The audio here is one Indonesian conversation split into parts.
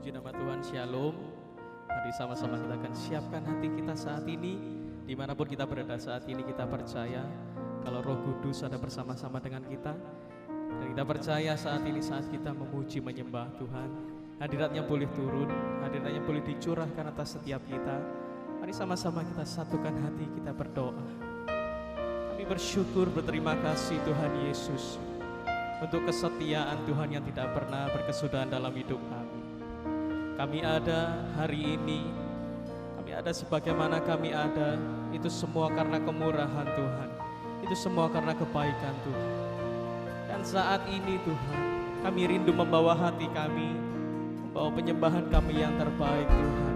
Puji nama Tuhan, Shalom. Mari sama-sama kita akan siapkan hati kita saat ini. Dimanapun kita berada saat ini, kita percaya kalau Roh Kudus ada bersama-sama dengan kita. Dan kita percaya saat ini saat kita memuji menyembah Tuhan, hadiratnya boleh turun, hadiratnya boleh dicurahkan atas setiap kita. Mari sama-sama kita satukan hati, kita berdoa. Kami bersyukur, berterima kasih Tuhan Yesus untuk kesetiaan Tuhan yang tidak pernah berkesudahan dalam hidup kami. Kami ada hari ini, kami ada sebagaimana kami ada, itu semua karena kemurahan Tuhan, itu semua karena kebaikan Tuhan. Dan saat ini Tuhan, kami rindu membawa hati kami, membawa penyembahan kami yang terbaik Tuhan,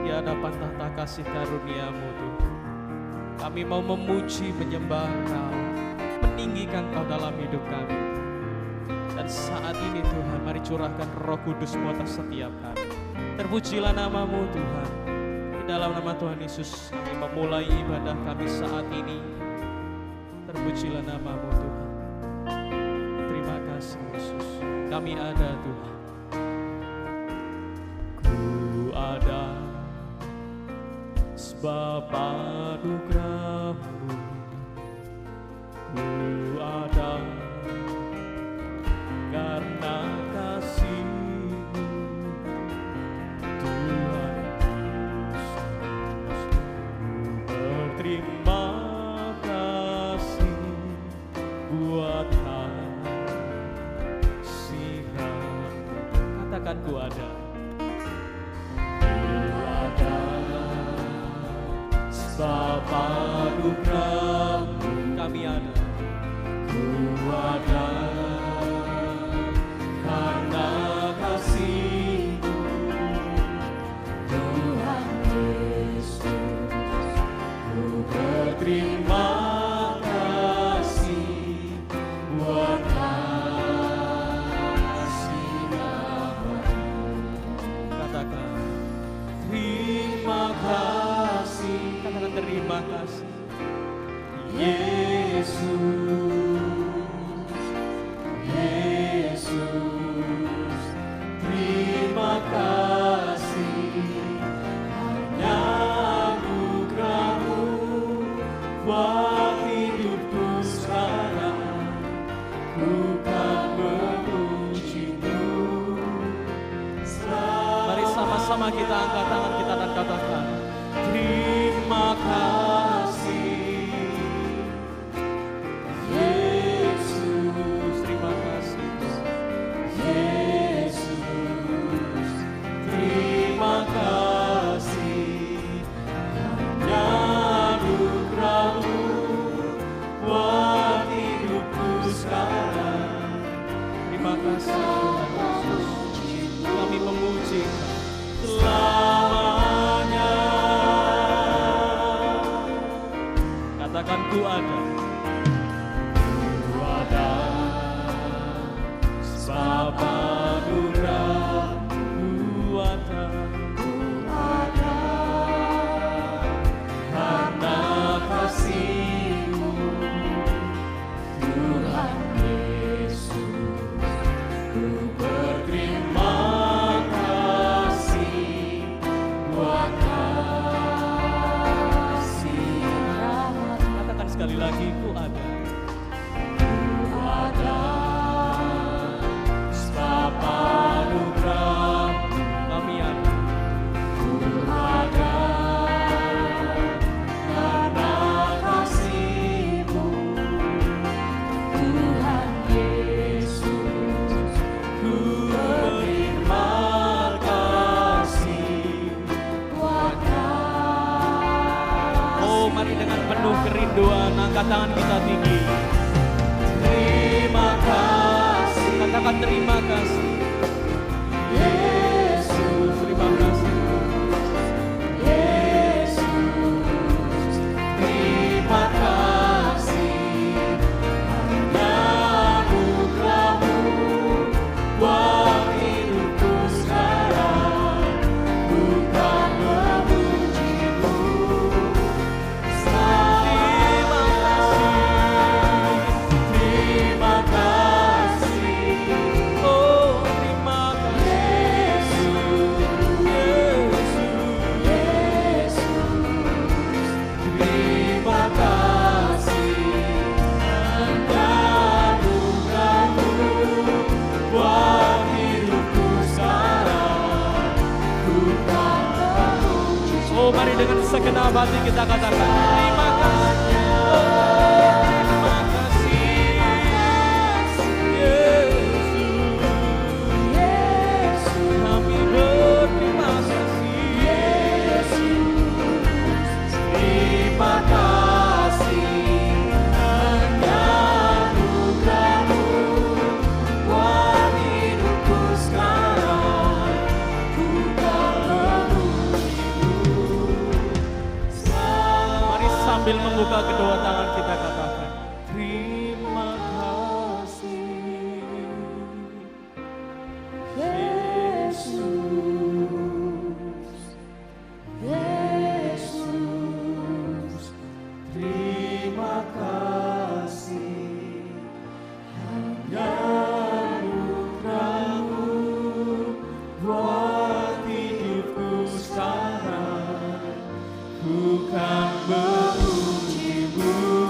di hadapan tahta kasih karunia-Mu Tuhan. Kami mau memuji, menyembah Engkau, meninggikan Engkau dalam hidup kami. Dan saat ini Tuhan, mari curahkan Roh Kudus-Mu atas setiap kami. Terpujilah nama-Mu Tuhan. Di dalam nama Tuhan Yesus, kami memulai ibadah kami saat ini. Terpujilah nama-Mu Tuhan. Terima kasih Yesus. Kami ada Tuhan. Ku ada sebab anugerah-Mu. Ku ada karena kasih-Mu, Tuhan Yesus. Berterima kasih buat kasih-Mu. Katakan ku ada. Ku ada sebab anugerah-Mu. Kami ada. Ku ada karena kasih-Mu, Tuhan Yesus. Ku berterima kasih buat kasih-Mu. Katakan terima kasih. Katakan terima kasih Yesus. Yesus, terima kasih hanya anugerah-Mu buat hidupku sekarang. Ku kan memuji-Mu selalu. Mari sama-sama kita angkat tangan kita dan katakan terima kasih Yesus. Terima kasih Yesus, terima kasih hanya anugerah-Mu buat hidupku sekarang. Terima kasih Tuhan Yesus, kami memuji selamanya. Katakan ku ada. Ku ada sebab anugerah-Mu ada. Ku ada karena kasih-Mu, Tuhan Yesus. Ku berterima kasih buat kasih-Mu. Katakan sekali lagi, ku ada. Ku ada sebab anugerah-Mu. Kami ada. Ku ada karena kasih-Mu, Tuhan Yesus. Ku berterima kasih buat kasih. Oh, mari dengan penuh kerinduan angkat tangan kita tinggi. Terima kasih. Katakan terima kasih Yesus. Terima kasih Yesus. Terima kasih hanya anugerah-Mu buat hidupku sekarang. Ku kan memuji-Mu selalu. Terima kasih, oh terima kasih. segenap hati kita katakan terima kasih. Oh, terima kasih Yesus. Kami berterima kasih Yesus. Terima kasih hanya anugerah-Mu buat hidupku sekarang. Ku kan memuji-Mu. Mari sambil membuka kedua tangan kita katakan terima kasih Yesus. Yesus, terima kasih hanya anugerah-Mu buat hidupku sekarang. Ku kan memuji-Mu.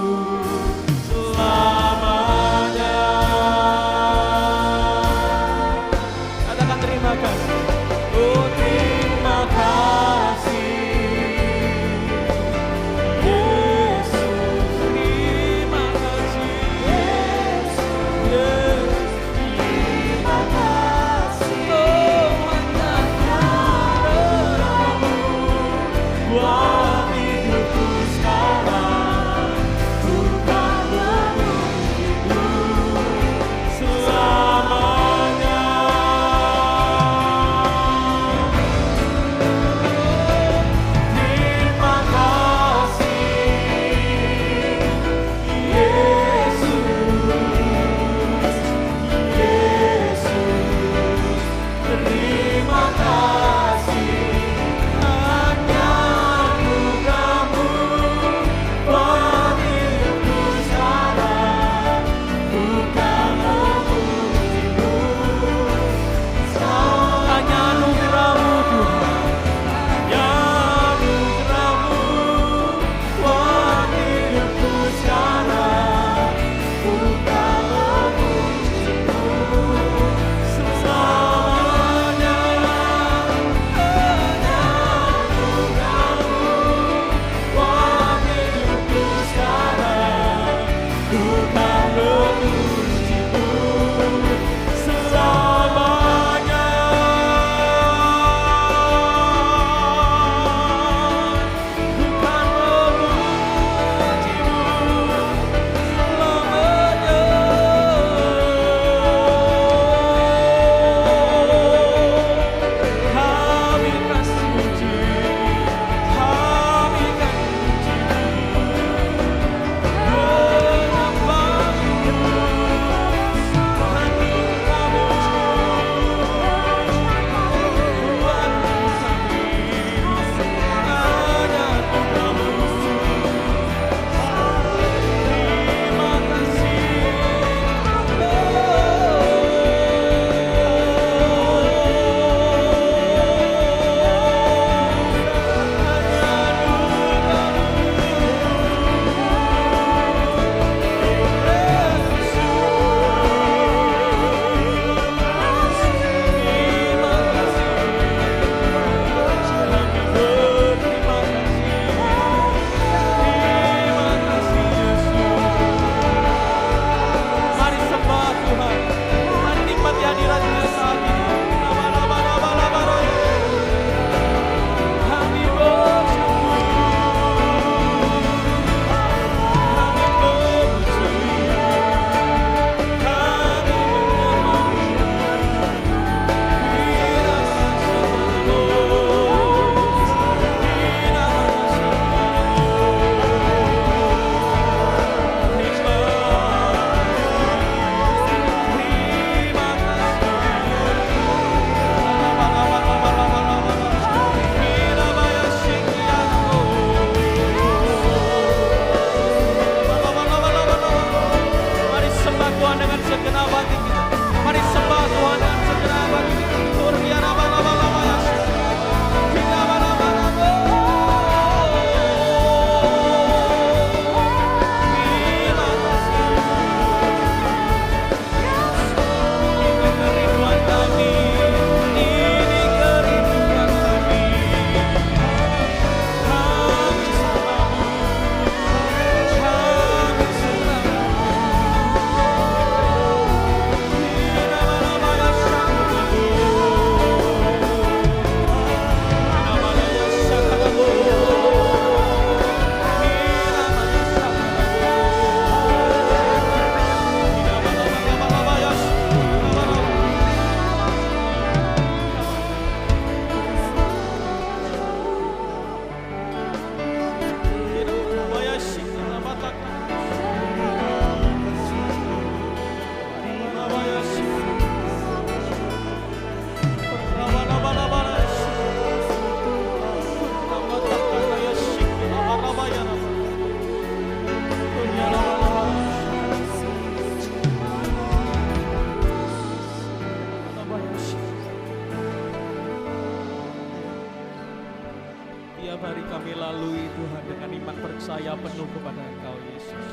setiap hari kami lalui Tuhan dengan iman percaya penuh kepada Engkau Yesus,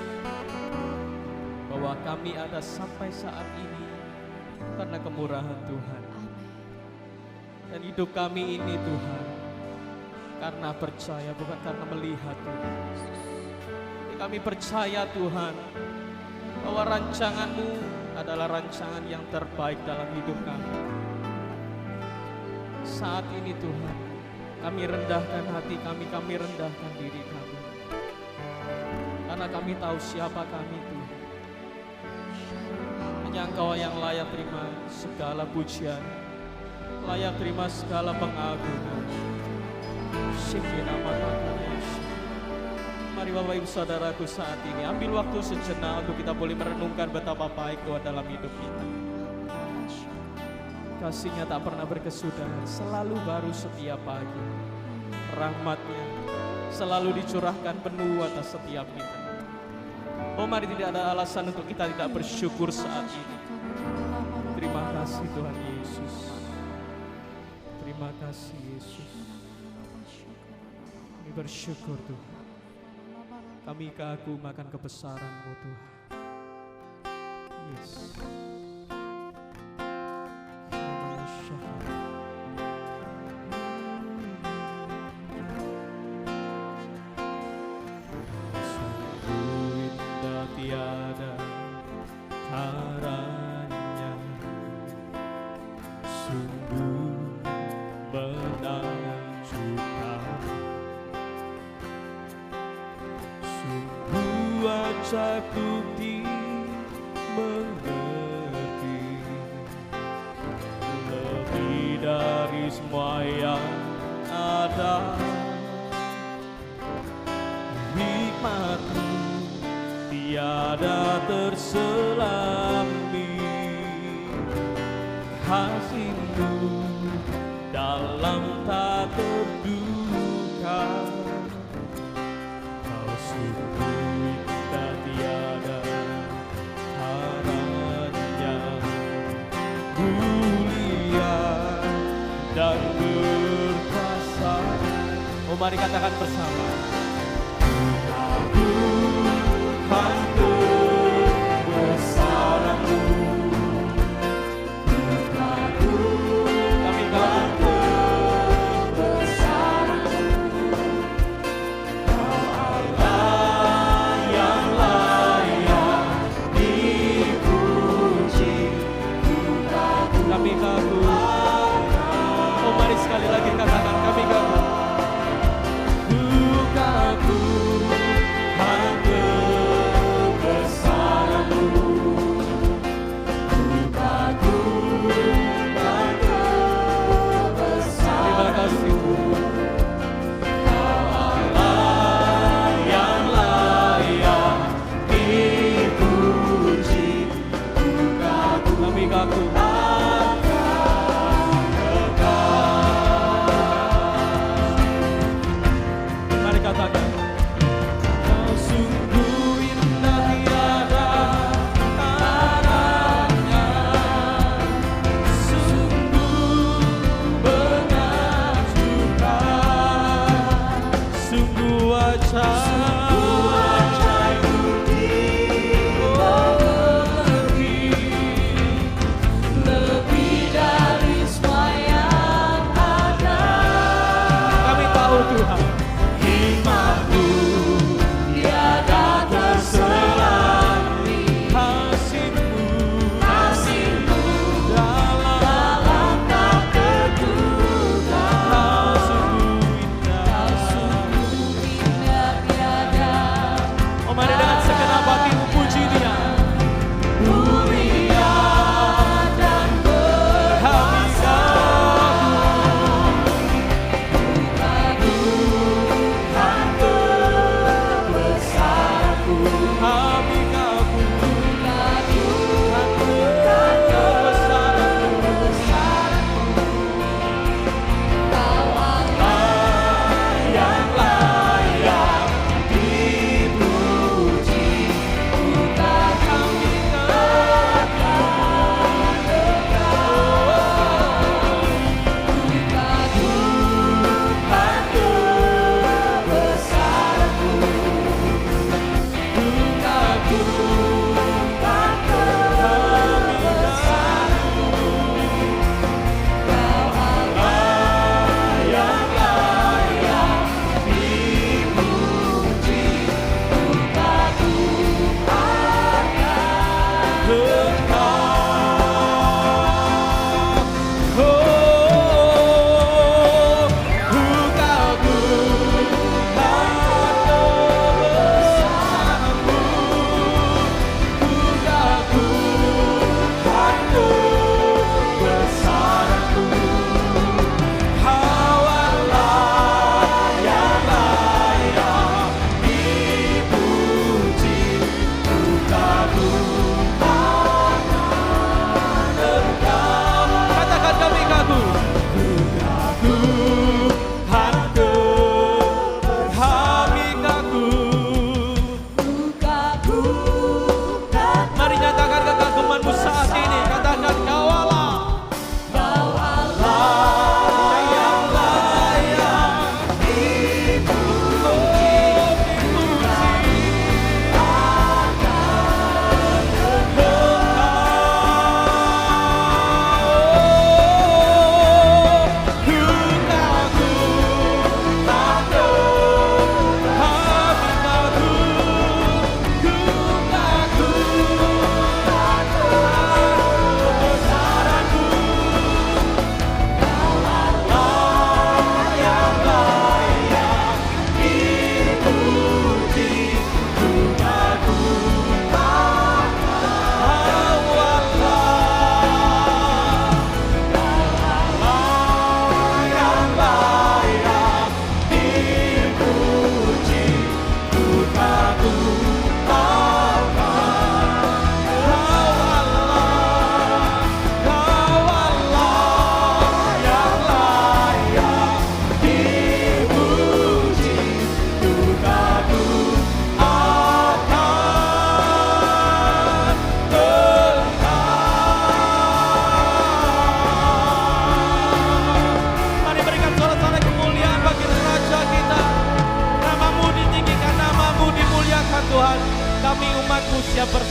bahwa kami ada sampai saat ini karena kemurahan Tuhan. Dan hidup kami ini Tuhan karena percaya, bukan karena melihat Tuhan. Kami percaya Tuhan bahwa rancangan-Mu adalah rancangan yang terbaik dalam hidup kami. Saat ini Tuhan, kami rendahkan hati kami rendahkan diri kami. Karena kami tahu siapa kami Tuhan. Hanya Engkau yang layak terima segala pujian, layak terima segala pengagungan. Mari Bapak Ibu Saudaraku saat ini ambil waktu sejenak untuk kita boleh merenungkan betapa baik Tuhan dalam hidup kita. Kasih-Nya tak pernah berkesudahan, selalu baru setiap pagi. Rahmat-Nya selalu dicurahkan penuh atas setiap kita. Oh, mari tidak ada alasan untuk kita tidak bersyukur saat ini. Terima kasih Tuhan Yesus. Terima kasih Yesus. Kami bersyukur Tuhan. Kami kagum akan kebesaran-Mu Tuhan. Yes. Aku mengerti lebih dari semua yang ada. Hikmat-Mu tiada terselami, kasih-Mu dalam tak terduga. Kau sungguh tiada haranya, mulia dan berkuasa. Oh, mari katakan bersama. Tuhan kebesaran-Mu, kami kagum kebesaran-Mu. Kau Allah yang layak dipuji, kami kagum. Oh, mari sekali lagi katakan, kami kagum.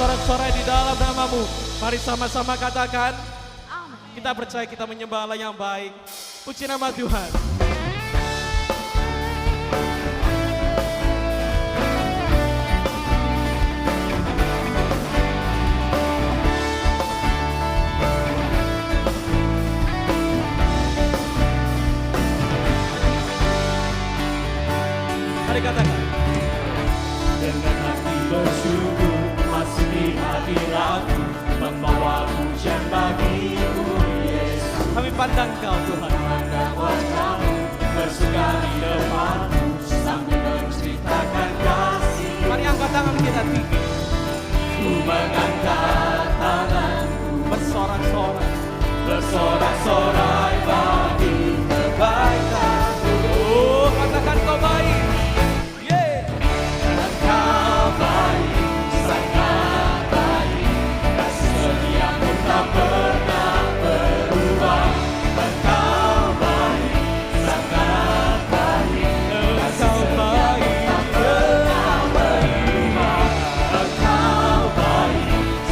bersorak-sorai di dalam nama-Mu. Mari sama-sama katakan, kita percaya kita menyembah Allah yang baik. Puji nama Tuhan. Mari katakan. Dengan hati bersyukur masuk di hadirat-Mu, membawa pujian bagi-Mu Yesus. Kami pandang Kau Tuhan, Memandang wajah-Mu, bersuka di depan-Mu, sambil menceritakan kasih. mari angkat tangan kita tinggi. Ku mengangkat tanganku, Bersorak-sorai. bersorak-sorai bagi kebaikan-Mu. Oh, katakan Kau baik. Yeah. Engkau baik, sangat baik, kasih setia-Mu tak pernah berubah. Engkau baik, sangat baik, kasih setia-Mu tak pernah berubah. Engkau baik,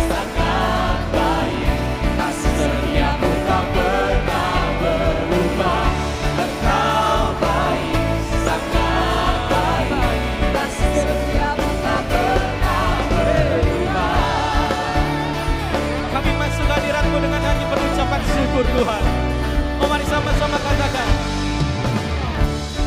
sangat baik, kasih setia-Mu tak pernah berubah. Engkau baik, sangat baik, kasih setia-Mu tak pernah berubah. Kami masuk hadirat-Mu dengan hanya berucapan syukur Tuhan. Oh, mari sama-sama katakan.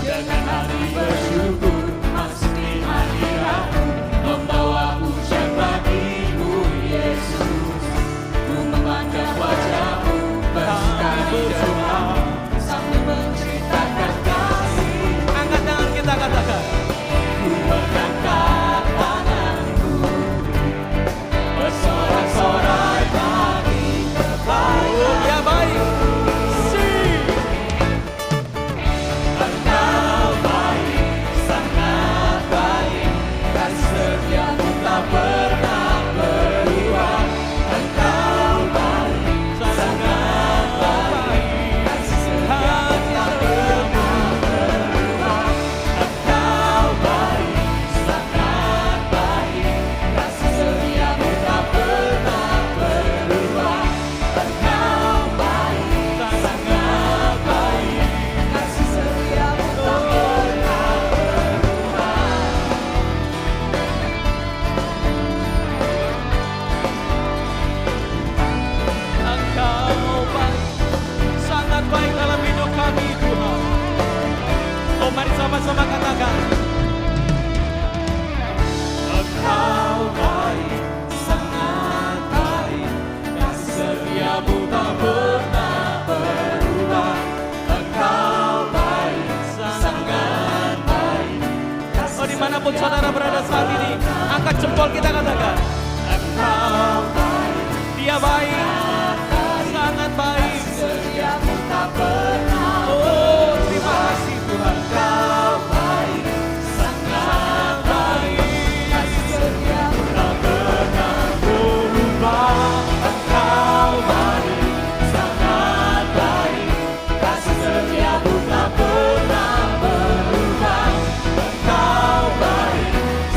Dengan hati bersyukur masuk di hadirat-Mu, membawa pujian bagi-Mu Yesus. Ku memandang wajah-Mu, bersuka di depan, sambil menceritakan kasih. Angkat tangan kita katakan. Ku mengangkat tanganku, bersorak-sorai bagi kebaikan. Dia baik. Sing. Engkau baik, sangat baik, kasih setia-Mu tak pernah berubah. Engkau baik, sangat baik, kasih setia-Mu tak pernah berubah. Engkau baik, sangat baik, kasih setia-Mu tak pernah berubah. Engkau baik, sangat baik, kasih setia-Mu tak pernah berubah. Engkau baik, sangat baik dalam hidup kami Tuhan. Oh, mari sama-sama katakan. Engkau baik, sangat baik, kasih setia-Mu tak pernah berubah. Engkau baik, sangat baik, Oh, dimanapun saudara berada saat ini, angkat jempol kita katakan. Engkau baik, Dia baik, sangat baik. setia-Mu tak pernah. Oh, terima kasih Tuhan. Engkau baik, sangat baik, kasih setia-Mu tak pernah berubah. Engkau baik, sangat baik, kasih setia-Mu tak pernah berubah. Engkau baik,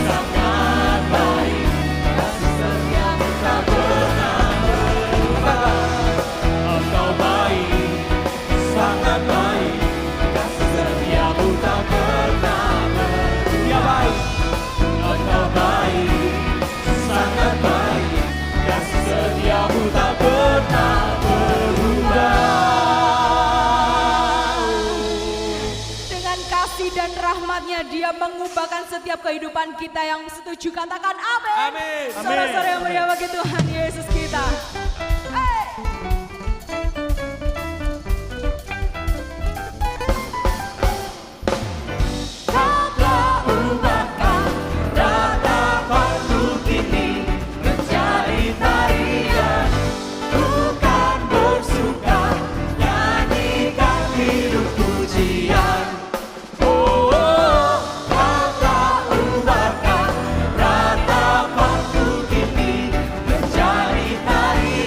sangat baik, kasih setia-Mu tak pernah berubah. Engkau baik, sangat baik, kasih setia-Mu tak pernah berubah. Dia baik. Engkau baik, sangat baik, kasih setia-Mu tak pernah berubah. Dengan kasih dan rahmat-Nya Dia mengubahkan setiap kehidupan kita. Yang setuju katakan amin. Amin. Sorak-sorai yang meriah bagi Tuhan Yesus kita. Hey. Kau telah ubahkan ratapanku kini menjadi tarian. Bukan bersuka, nyanyikan hidup pujian. Oh, Kau telah ubahkan ratapanku kini menjadi tarian.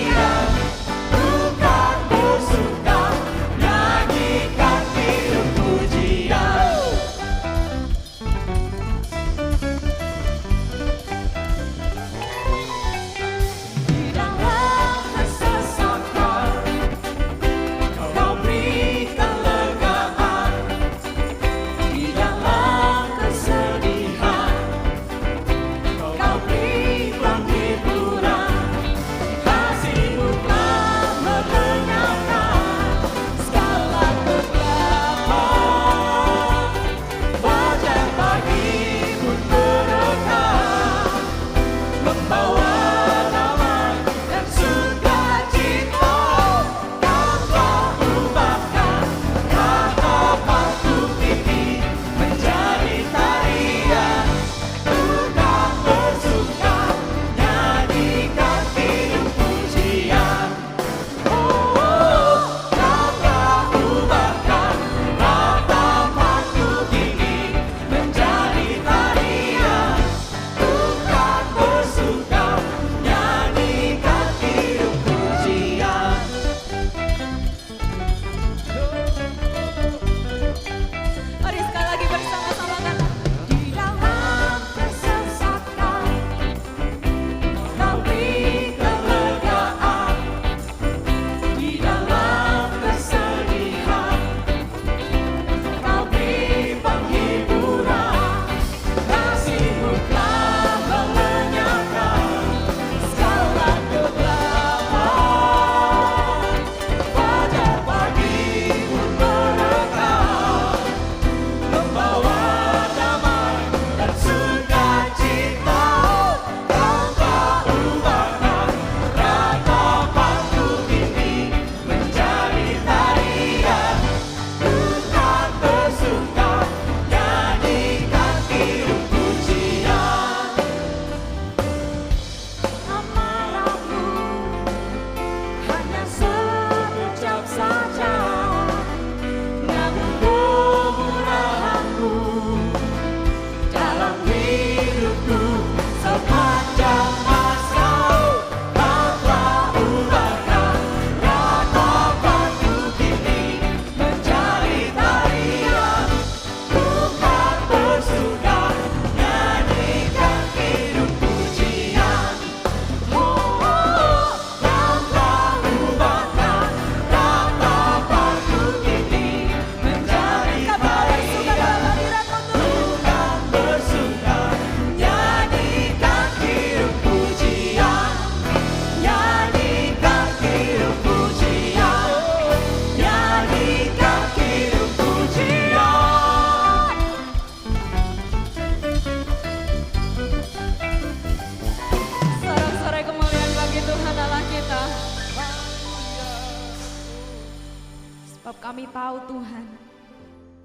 Sebab kami tahu Tuhan,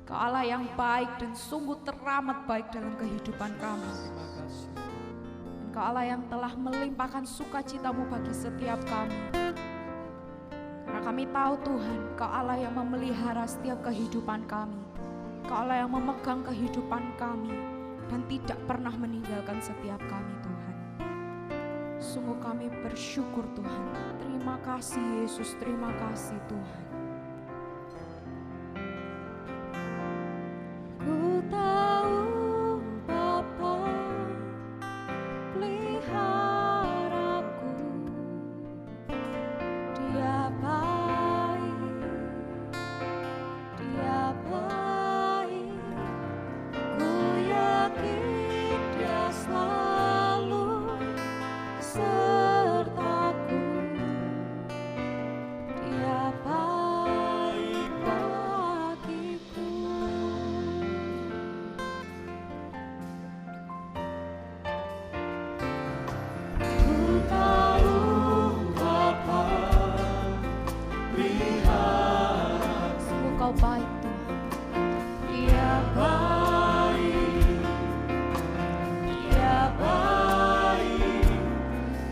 Kau Allah yang baik dan sungguh teramat baik dalam kehidupan kami. Dan Kau Allah yang telah melimpahkan sukacitamu bagi setiap kami. Karena kami tahu Tuhan, Kau Allah yang memelihara setiap kehidupan kami. Kau Allah yang memegang kehidupan kami dan tidak pernah meninggalkan setiap kami Tuhan. Sungguh kami bersyukur Tuhan. Terima kasih Yesus, terima kasih Tuhan. Ku tahu Bapa peliharaku, Dia baik, Dia baik. Ku yakin Dia selalu sertaku. Dia baik bagiku. Ku tahu Bapa pelihara. Sungguh Kau baik Tuhan. Dia baik, Dia baik.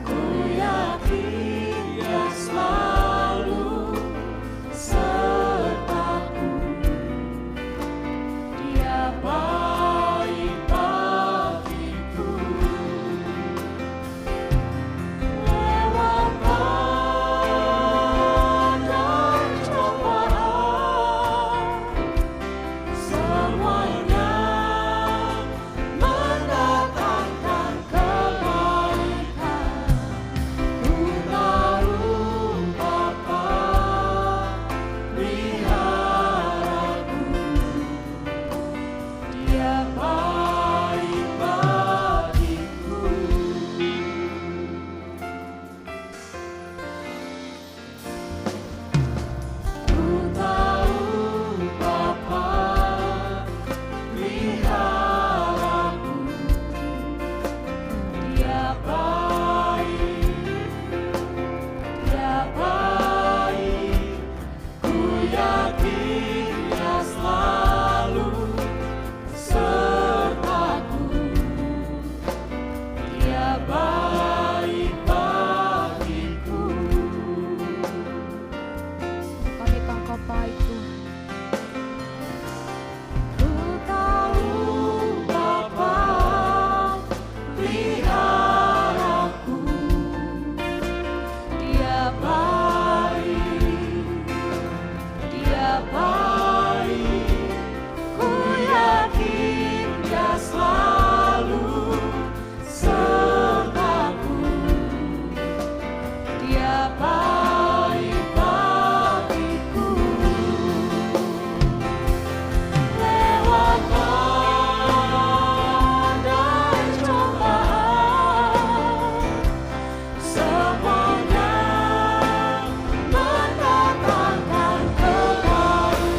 Ku yakin Dia selalu sertaku. Dia baik bagiku. Lewat badai cobaan, semuanya mendatangkan kebaikan. Ku tahu Bapa peliharaku. Dia baik bagiku. Ku tahu Bapa peliharaku. Dia baik, Dia baik. Ku yakin Dia selalu sertaku. Dia baik bagiku. Kami tahu Kau baik Tuhan. Ku tahu Bapa peliharaku. Dia baik, Dia baik. Ku yakin Dia selalu sertaku. Dia baik bagiku. Lewat badai cobaan, semuanya mendatangkan kebaikan.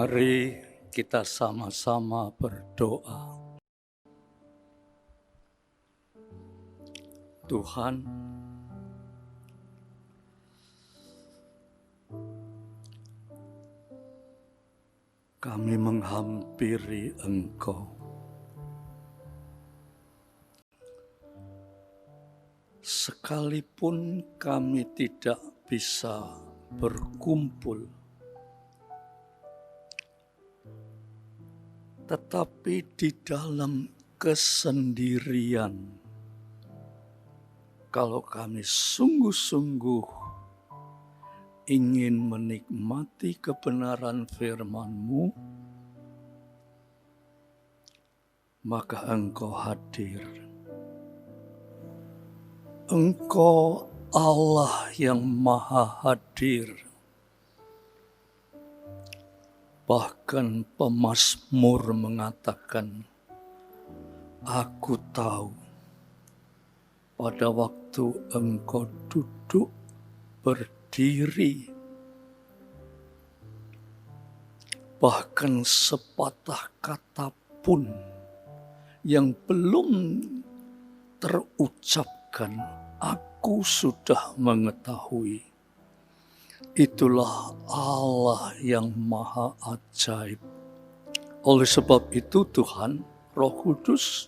Mari kita sama-sama berdoa. Tuhan, kami menghampiri Engkau. Sekalipun kami tidak bisa berkumpul, tetapi di dalam kesendirian, kalau kami sungguh-sungguh ingin menikmati kebenaran firman-Mu, maka Engkau hadir. Engkau Allah yang Maha Hadir. Bahkan pemazmur mengatakan, aku tahu pada waktu Engkau duduk berdiri, bahkan sepatah kata pun yang belum terucapkan, aku sudah mengetahui. Itulah Allah yang Maha Ajaib. Oleh sebab itu Tuhan, Roh Kudus,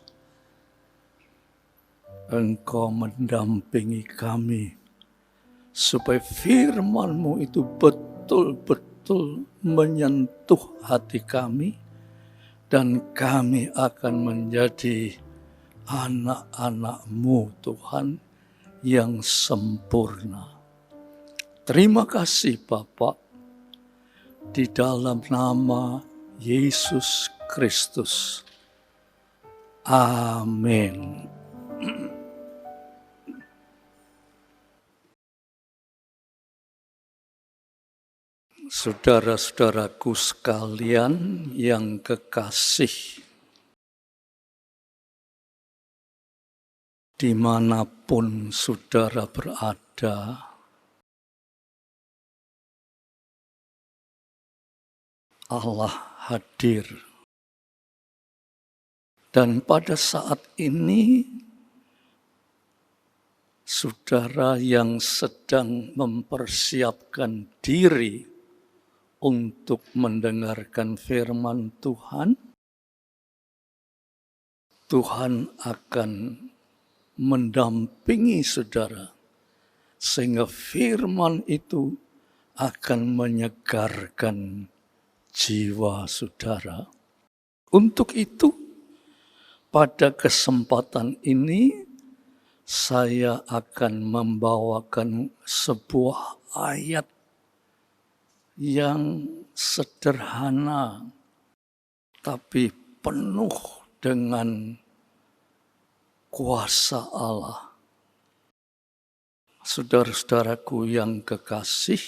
Engkau mendampingi kami, supaya firman-Mu itu betul-betul menyentuh hati kami, dan kami akan menjadi anak-anak-Mu Tuhan yang sempurna. Terima kasih Bapa, di dalam nama Yesus Kristus. Amin. Saudara-saudaraku sekalian yang kekasih, dimanapun saudara berada, Allah hadir. Dan pada saat ini, saudara yang sedang mempersiapkan diri untuk mendengarkan firman Tuhan, Tuhan akan mendampingi saudara, sehingga firman itu akan menyegarkan jiwa saudara. Untuk itu, pada kesempatan ini, saya akan membawakan sebuah ayat yang sederhana, tapi penuh dengan kuasa Allah. Saudara-saudaraku yang kekasih,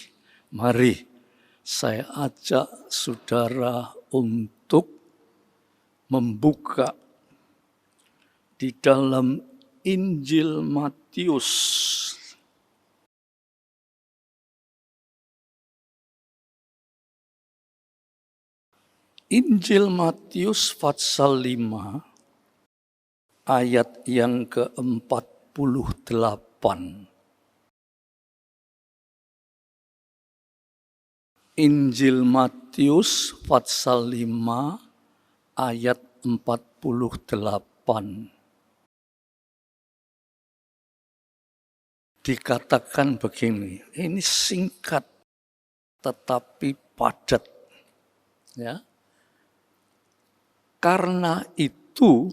mari saya ajak saudara untuk membuka di dalam Injil Matius. Injil Matius pasal 5 ayat yang ke-48. Injil Matius pasal 5 ayat 48. Dikatakan begini, ini singkat tetapi padat, ya. Karena itu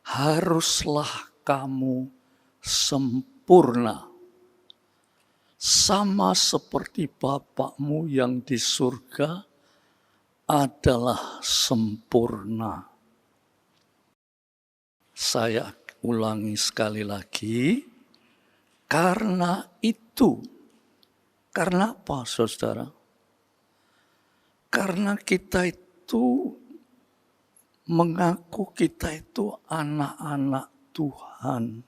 haruslah kamu sempurna, sama seperti Bapakmu yang di surga adalah sempurna. Saya ulangi sekali lagi, karena itu. Karena apa, saudara? Karena kita itu mengaku kita itu anak-anak Tuhan.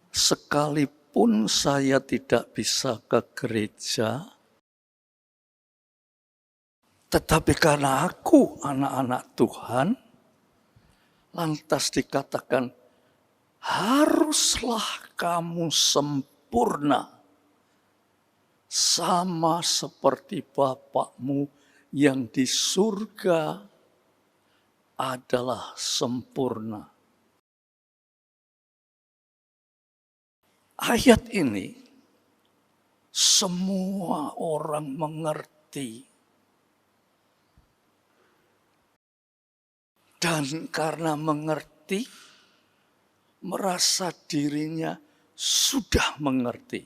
Sekalipun saya tidak bisa ke gereja, Tetapi karena aku anak-anak Tuhan, lantas dikatakan, haruslah kamu sempurna, sama seperti Bapakmu yang di surga adalah sempurna. Ayat ini semua orang mengerti. Dan karena mengerti, merasa dirinya sudah mengerti.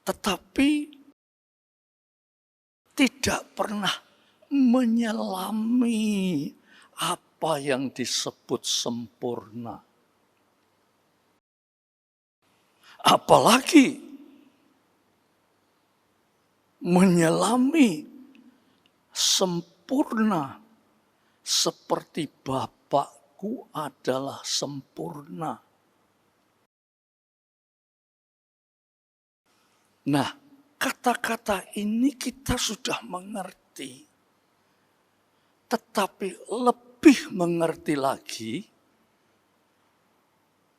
Tetapi tidak pernah menyelami apa yang disebut sempurna. Apalagi menyelami sempurna seperti Bapakku adalah sempurna. Nah, kata-kata ini kita sudah mengerti. Tetapi lebih mengerti lagi,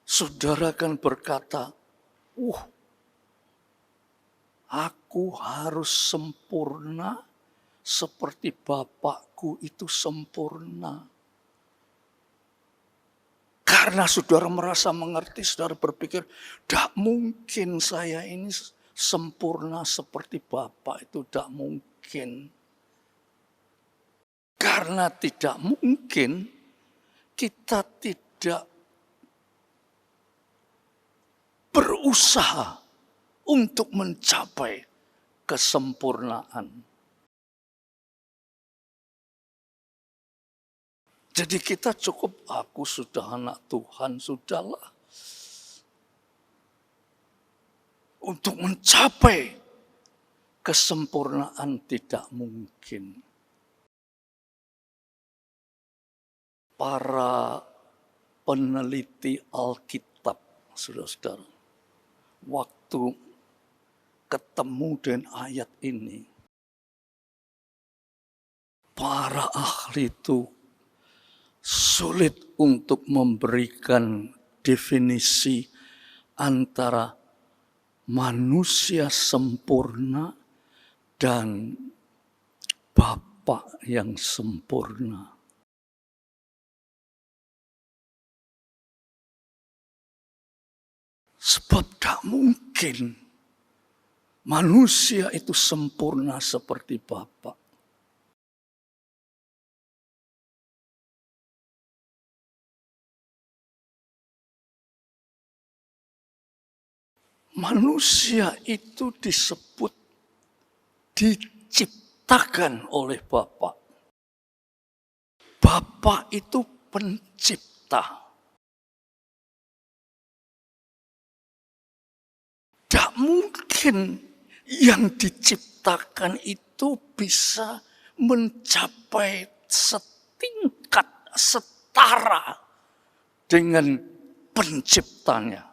saudara kan berkata, aku harus sempurna seperti Bapakku itu sempurna. Karena saudara merasa mengerti, saudara berpikir, tidak mungkin saya ini sempurna seperti Bapak itu, tidak mungkin. Karena tidak mungkin, kita tidak berusaha untuk mencapai kesempurnaan. Jadi kita cukup, aku sudah anak Tuhan, sudahlah. Untuk mencapai kesempurnaan tidak mungkin. Para peneliti Alkitab, saudara-saudara, waktu ketemu dengan ayat ini, para ahli itu sulit untuk memberikan definisi antara manusia sempurna dan Bapa yang sempurna. Sebab tak mungkin manusia itu sempurna seperti Bapa. Manusia itu disebut diciptakan oleh Bapa. Bapa itu pencipta. Tidak mungkin yang diciptakan itu bisa mencapai setingkat, setara dengan penciptanya.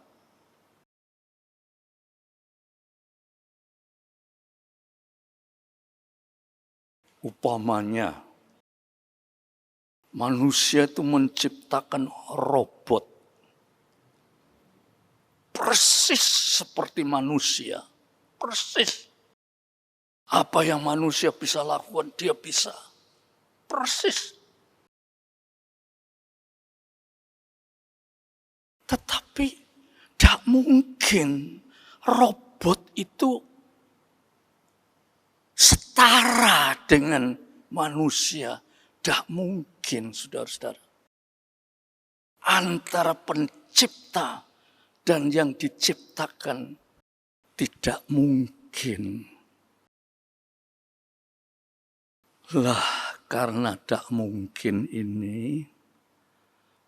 Upamanya, manusia itu menciptakan robot. Persis seperti manusia. Persis. Apa yang manusia bisa lakukan, dia bisa. Persis. Tetapi tidak mungkin robot itu setara dengan manusia. Tidak mungkin, saudara-saudara. Antara pencipta dan yang diciptakan tidak mungkin. Lah, karena tidak mungkin ini,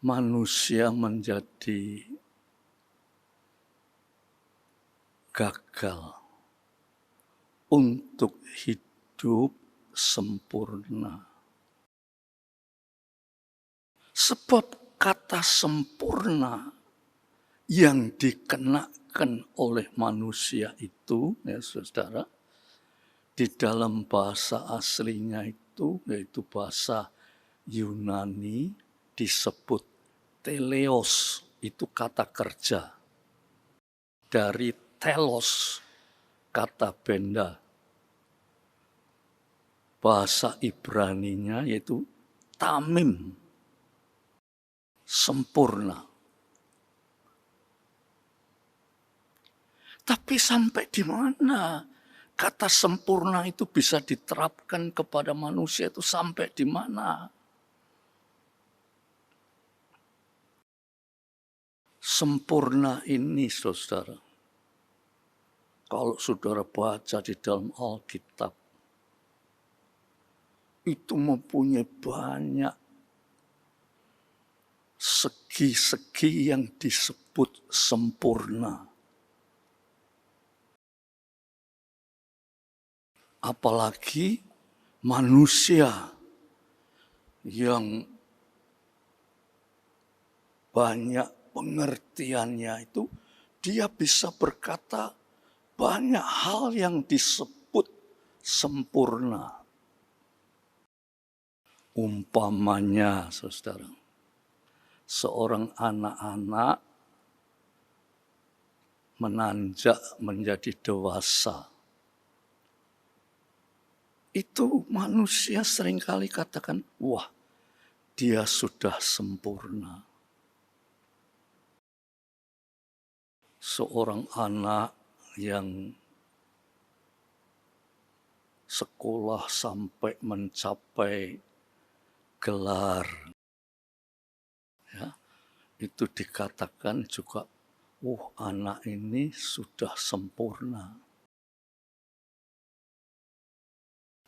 manusia menjadi gagal untuk hidup sempurna. Sebab kata sempurna yang dikenakan oleh manusia itu, ya saudara, di dalam bahasa aslinya itu, yaitu bahasa Yunani, disebut teleos, itu kata kerja. Dari telos, kata benda. Bahasa Ibraninya yaitu tamim, sempurna. Tapi sampai di mana kata sempurna itu bisa diterapkan kepada manusia, itu sampai di mana? Sempurna ini, saudara, kalau saudara baca di dalam Alkitab, itu mempunyai banyak segi-segi yang disebut sempurna. Apalagi manusia yang banyak pengertiannya itu, dia bisa berkata banyak hal yang disebut sempurna. Umpamanya, saudara, seorang anak-anak menanjak menjadi dewasa. Itu manusia seringkali katakan, wah, dia sudah sempurna. Seorang anak yang sekolah sampai mencapai gelar, ya, itu dikatakan juga, anak ini sudah sempurna.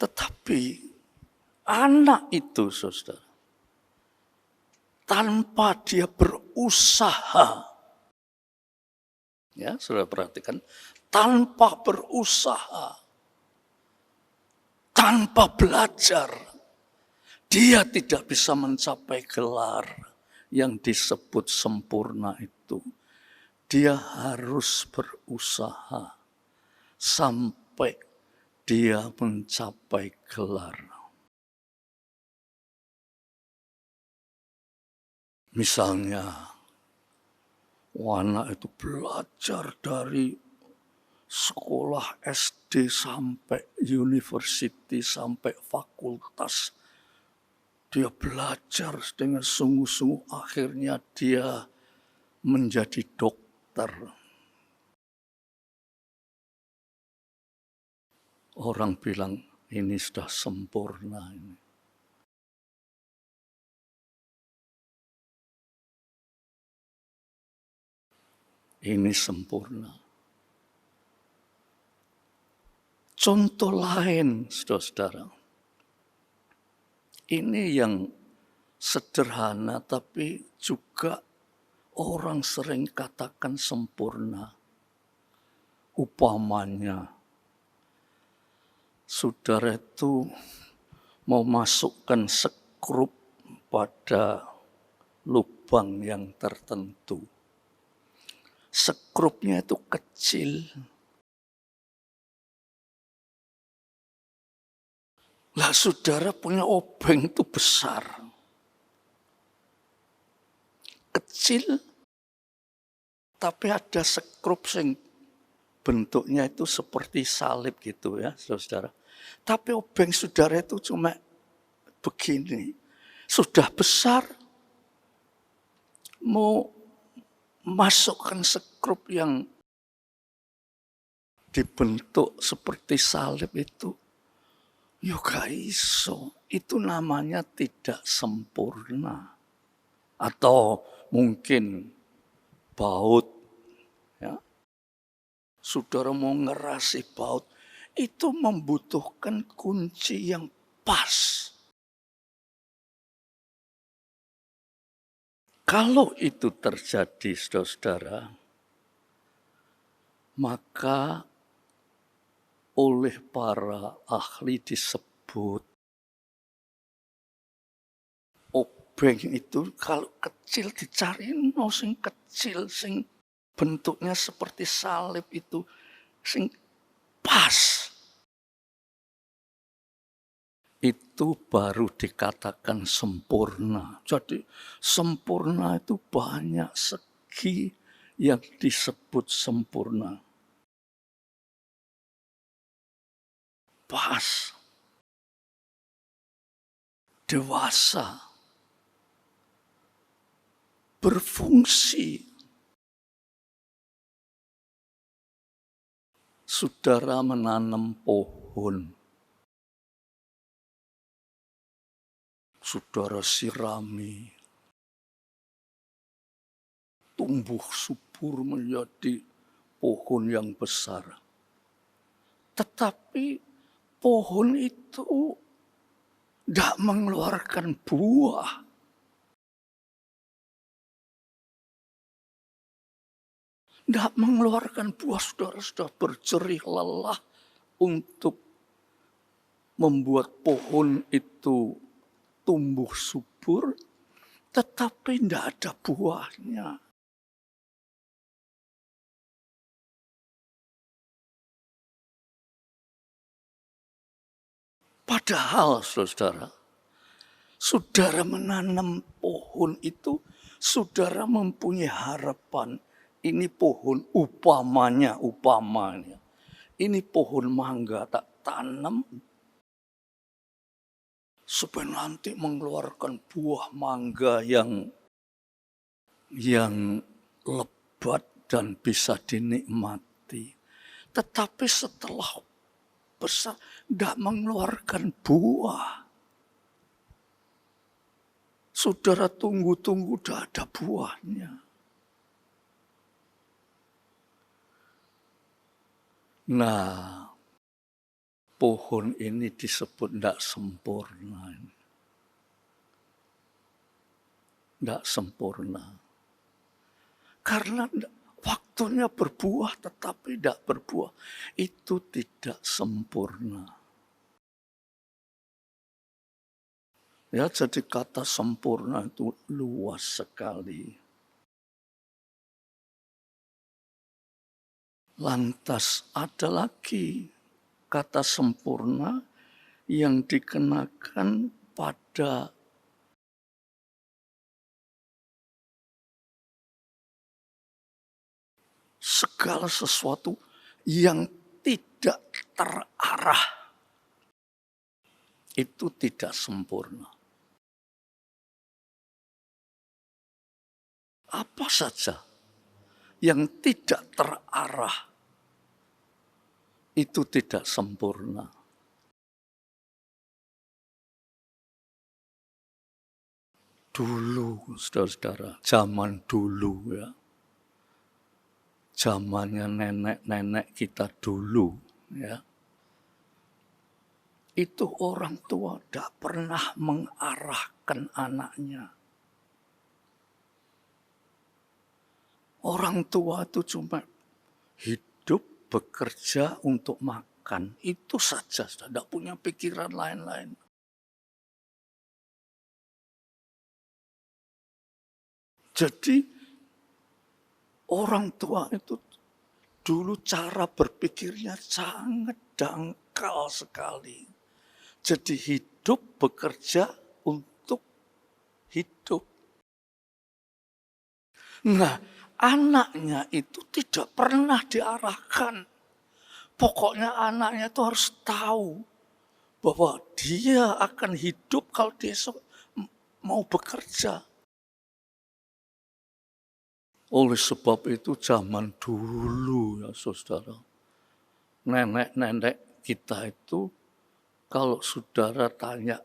Tetapi anak itu, saudara, tanpa dia berusaha, ya, saudara perhatikan, tanpa berusaha, tanpa belajar, dia tidak bisa mencapai gelar yang disebut sempurna itu. Dia harus berusaha sampai dia mencapai gelar. Misalnya, anak itu belajar dari sekolah SD sampai university, sampai fakultas. Dia belajar dengan sungguh-sungguh, akhirnya dia menjadi dokter. Orang bilang, ini sudah sempurna ini. Ini sempurna. Contoh lain, saudara-saudara. Ini yang sederhana, tapi juga orang sering katakan sempurna. Upamanya, saudara itu mau masukkan skrup pada lubang yang tertentu. Skrupnya itu kecil. Lah saudara punya obeng itu besar. Kecil, tapi ada skrup yang bentuknya itu seperti salib gitu ya, saudara. Tapi obeng saudara itu cuma begini. Sudah besar, mau masukkan skrup yang dibentuk seperti salib itu, yo gak iso. Itu namanya tidak sempurna. Atau mungkin baut, ya. Saudara mau ngerasi baut, itu membutuhkan kunci yang pas. Kalau itu terjadi, saudara, maka oleh para ahli disebut obeng itu kalau kecil dicari sing kecil, sing bentuknya seperti salib itu, sing pas. itu baru dikatakan sempurna. Jadi sempurna itu banyak segi yang disebut sempurna. Pas, dewasa, berfungsi. Saudara menanam pohon, saudara sirami, tumbuh subur menjadi pohon yang besar. Tetapi pohon itu tidak mengeluarkan buah. Tidak mengeluarkan buah, saudara sudah berjerih lelah untuk membuat pohon itu tumbuh subur, tetapi tidak ada buahnya. Padahal saudara menanam pohon itu, saudara mempunyai harapan. Ini pohon upamanya. Ini pohon mangga tak tanam supaya nanti mengeluarkan buah mangga yang lebat dan bisa dinikmati. Tetapi setelah besar tidak mengeluarkan buah. Saudara tunggu-tunggu tidak ada buahnya. Nah, pohon ini disebut tidak sempurna. Tidak sempurna. Karena waktunya berbuah tetapi tidak berbuah. Itu tidak sempurna. Ya, jadi kata sempurna itu luas sekali. Lantas ada lagi kata sempurna yang dikenakan pada segala sesuatu yang tidak terarah. Itu tidak sempurna. Apa saja yang tidak terarah itu tidak sempurna. Dulu, saudara-saudara, zaman dulu ya. Zamannya nenek-nenek kita dulu ya. Itu orang tua tidak pernah mengarahkan anaknya. Orang tua itu cuma hidup, bekerja untuk makan. Itu saja, tidak punya pikiran lain-lain. Jadi orang tua itu dulu cara berpikirnya sangat dangkal sekali. Jadi hidup, bekerja untuk hidup. Nah, anaknya itu tidak pernah diarahkan. Pokoknya anaknya itu harus tahu bahwa dia akan hidup kalau dia mau bekerja. Oleh sebab itu zaman dulu ya saudara, nenek-nenek kita itu kalau saudara tanya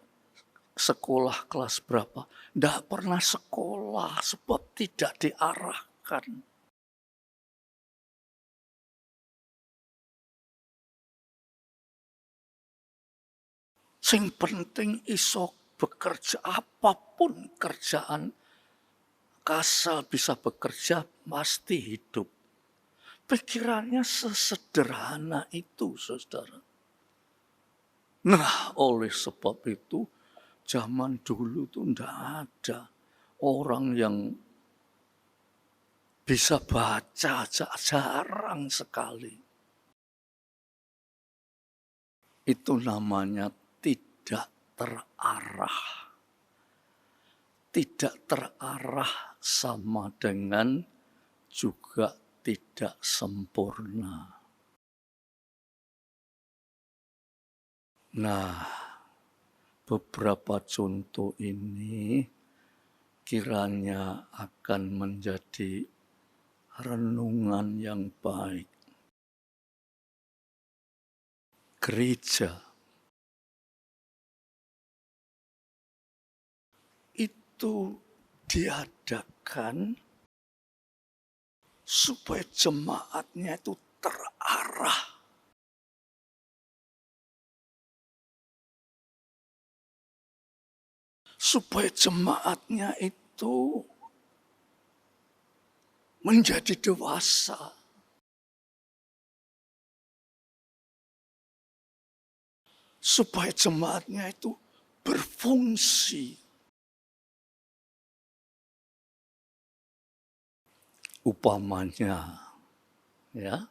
sekolah kelas berapa, tidak pernah sekolah sebab tidak diarahkan. Sing penting iso bekerja, apapun kerjaan, asal bisa bekerja pasti hidup. Pikirannya sesederhana itu, saudara. Nah, oleh sebab itu zaman dulu itu tidak ada orang yang bisa baca, jarang sekali. Itu namanya tidak terarah. Tidak terarah sama dengan juga tidak sempurna. Nah, beberapa contoh ini kiranya akan menjadi renungan yang baik. Gereja itu diadakan supaya jemaatnya itu terarah. Supaya jemaatnya itu menjadi dewasa. Supaya jemaatnya itu berfungsi. Upamanya, ya,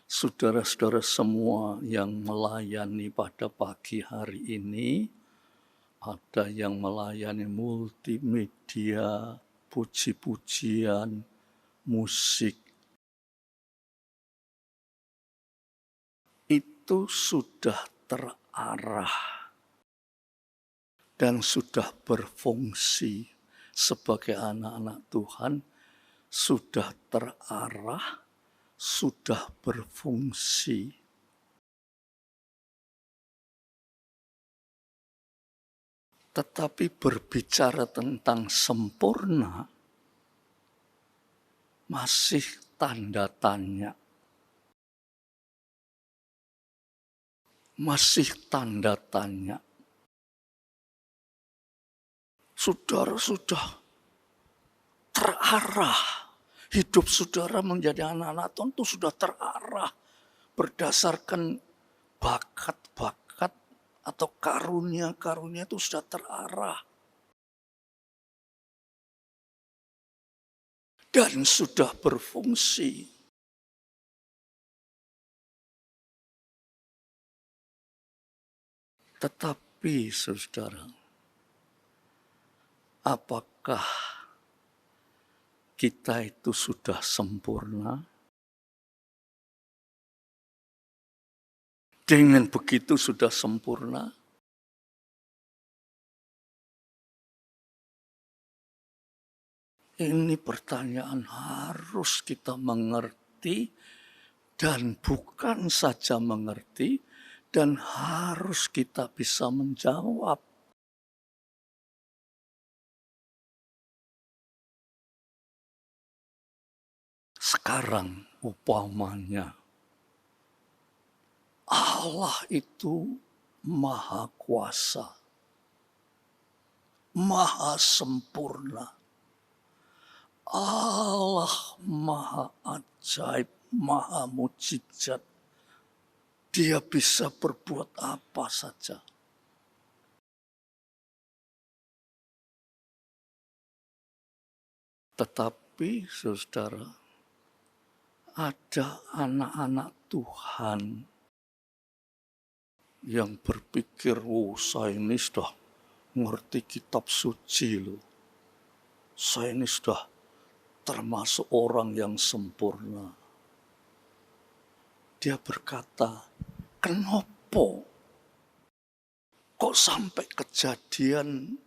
saudara-saudara semua yang melayani pada pagi hari ini, ada yang melayani multimedia, puji-pujian, musik. Itu sudah terarah dan sudah berfungsi sebagai anak-anak Tuhan, sudah terarah, sudah berfungsi. Tetapi berbicara tentang sempurna, masih tanda tanya. Masih tanda tanya. Saudara sudah terarah. Hidup saudara menjadi anak-anak Tuhan itu sudah terarah. Berdasarkan bakat-bakat atau karunia-karunia itu sudah terarah. Dan sudah berfungsi. Tetapi saudara, apakah kita itu sudah sempurna? Dengan begitu sudah sempurna? Ini pertanyaan harus kita mengerti dan bukan saja mengerti dan harus kita bisa menjawab. Sekarang upamanya Allah itu maha kuasa, maha sempurna. Allah maha ajaib, maha mujizat. Dia bisa berbuat apa saja. Tetapi saudara, ada anak-anak Tuhan yang berpikir, saya ini sudah ngerti kitab suci loh. Saya ini sudah termasuk orang yang sempurna. Dia berkata, kenapa kok sampai kejadian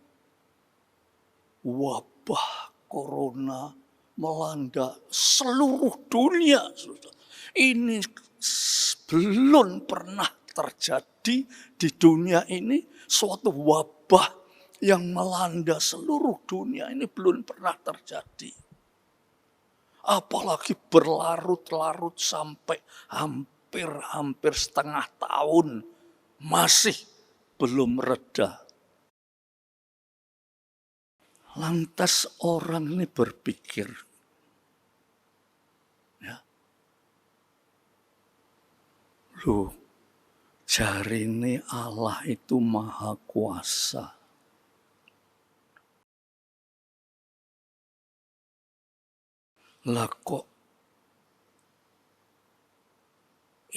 wabah corona melanda seluruh dunia? Ini belum pernah terjadi di dunia ini, suatu wabah yang melanda seluruh dunia ini belum pernah terjadi. Apalagi berlarut-larut sampai hampir setengah tahun masih belum reda. Lantas orang ini berpikir, ya, loh, jari ini Allah itu maha kuasa. Lah kok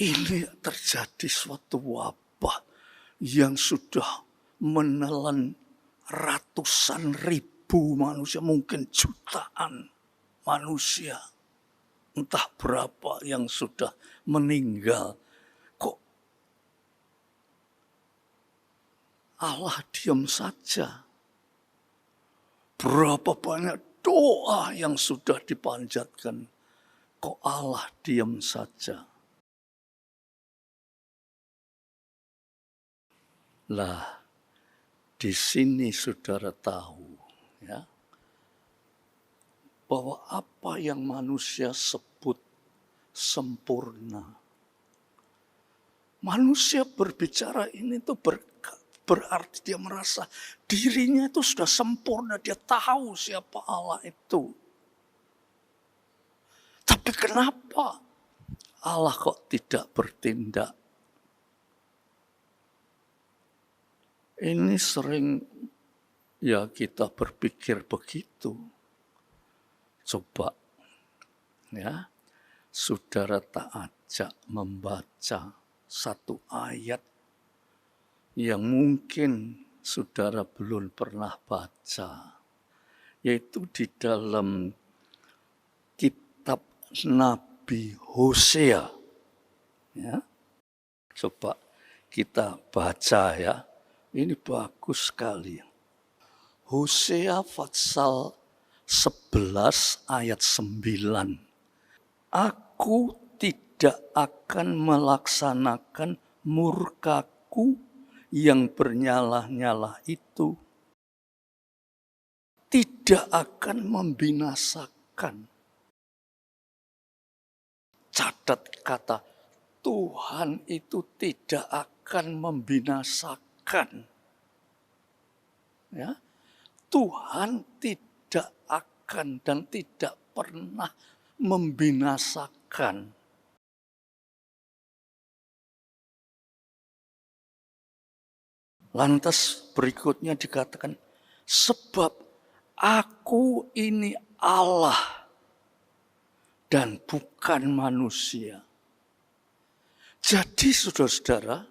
ini terjadi suatu wabah yang sudah menelan ratusan ribu manusia, mungkin jutaan manusia. Entah berapa yang sudah meninggal. Kok Allah diam saja? Berapa banyak doa yang sudah dipanjatkan. Kok Allah diam saja? Lah, di sini saudara tahu ya, bahwa apa yang manusia sebut sempurna. Manusia berbicara ini tuh berarti dia merasa dirinya itu sudah sempurna. Dia tahu siapa Allah itu. Tapi kenapa Allah kok tidak bertindak? Ini sering ya kita berpikir begitu. Coba ya, saudara tak ajak membaca satu ayat yang mungkin saudara belum pernah baca, yaitu di dalam kitab Nabi Hosea. Ya. Coba kita baca ya, ini bagus sekali. Hosea pasal 11 ayat 9. Aku tidak akan melaksanakan murkaku yang bernyala-nyala itu. Tidak akan membinasakan. Catat kata, Tuhan itu tidak akan membinasakan. Ya, Tuhan tidak akan dan tidak pernah membinasakan. Lantas berikutnya dikatakan, sebab aku ini Allah dan bukan manusia. Jadi saudara-saudara,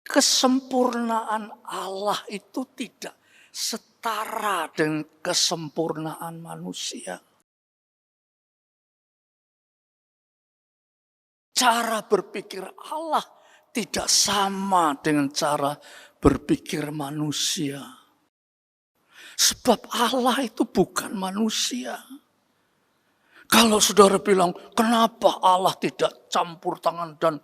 kesempurnaan Allah itu tidak setara dengan kesempurnaan manusia. Cara berpikir Allah tidak sama dengan cara berpikir manusia. Sebab Allah itu bukan manusia. Kalau saudara bilang, kenapa Allah tidak campur tangan dan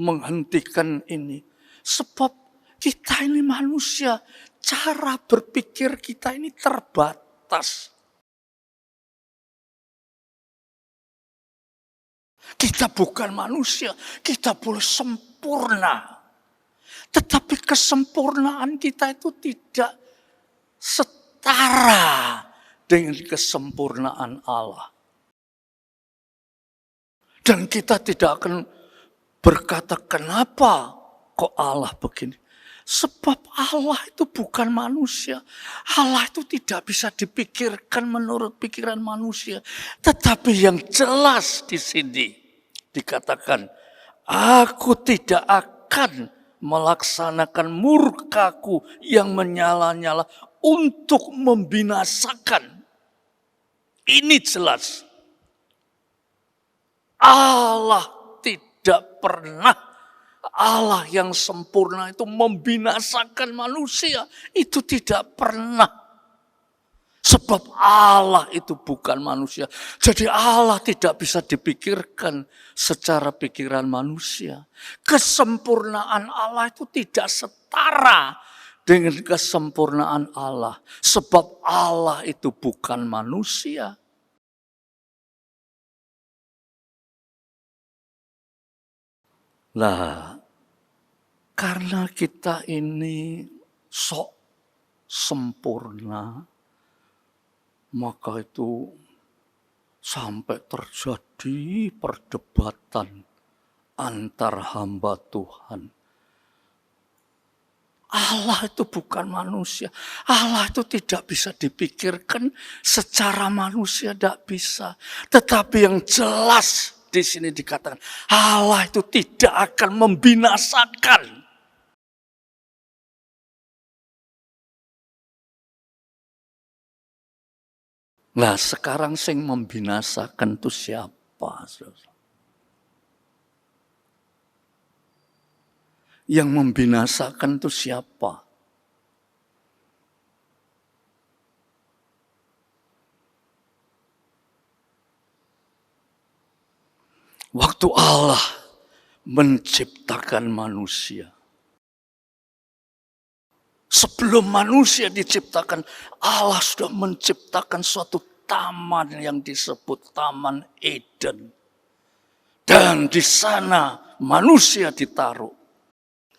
menghentikan ini? Sebab kita ini manusia, cara berpikir kita ini terbatas. Kita bukan manusia, kita boleh sempurna. Tetapi kesempurnaan kita itu tidak setara dengan kesempurnaan Allah. Dan kita tidak akan berkata, kenapa kok Allah begini? Sebab Allah itu bukan manusia. Allah itu tidak bisa dipikirkan menurut pikiran manusia. Tetapi yang jelas di sini dikatakan, aku tidak akan melaksanakan murkaku yang menyala-nyala untuk membinasakan. Ini jelas. Allah tidak pernah, Allah yang sempurna itu membinasakan manusia. Itu tidak pernah. Sebab Allah itu bukan manusia. Jadi Allah tidak bisa dipikirkan secara pikiran manusia. Kesempurnaan Allah itu tidak setara dengan kesempurnaan Allah. Sebab Allah itu bukan manusia. Lah, karena kita ini sok sempurna, maka itu sampai terjadi perdebatan antar hamba Tuhan. Allah itu bukan manusia. Allah itu tidak bisa dipikirkan secara manusia, tidak bisa. Tetapi yang jelas di sini dikatakan, Allah itu tidak akan membinasakan. Nah, sekarang sing membinasakan itu siapa? Saudara? Yang membinasakan itu siapa? Waktu Allah menciptakan manusia. Sebelum manusia diciptakan, Allah sudah menciptakan suatu taman yang disebut Taman Eden. Dan di sana manusia ditaruh.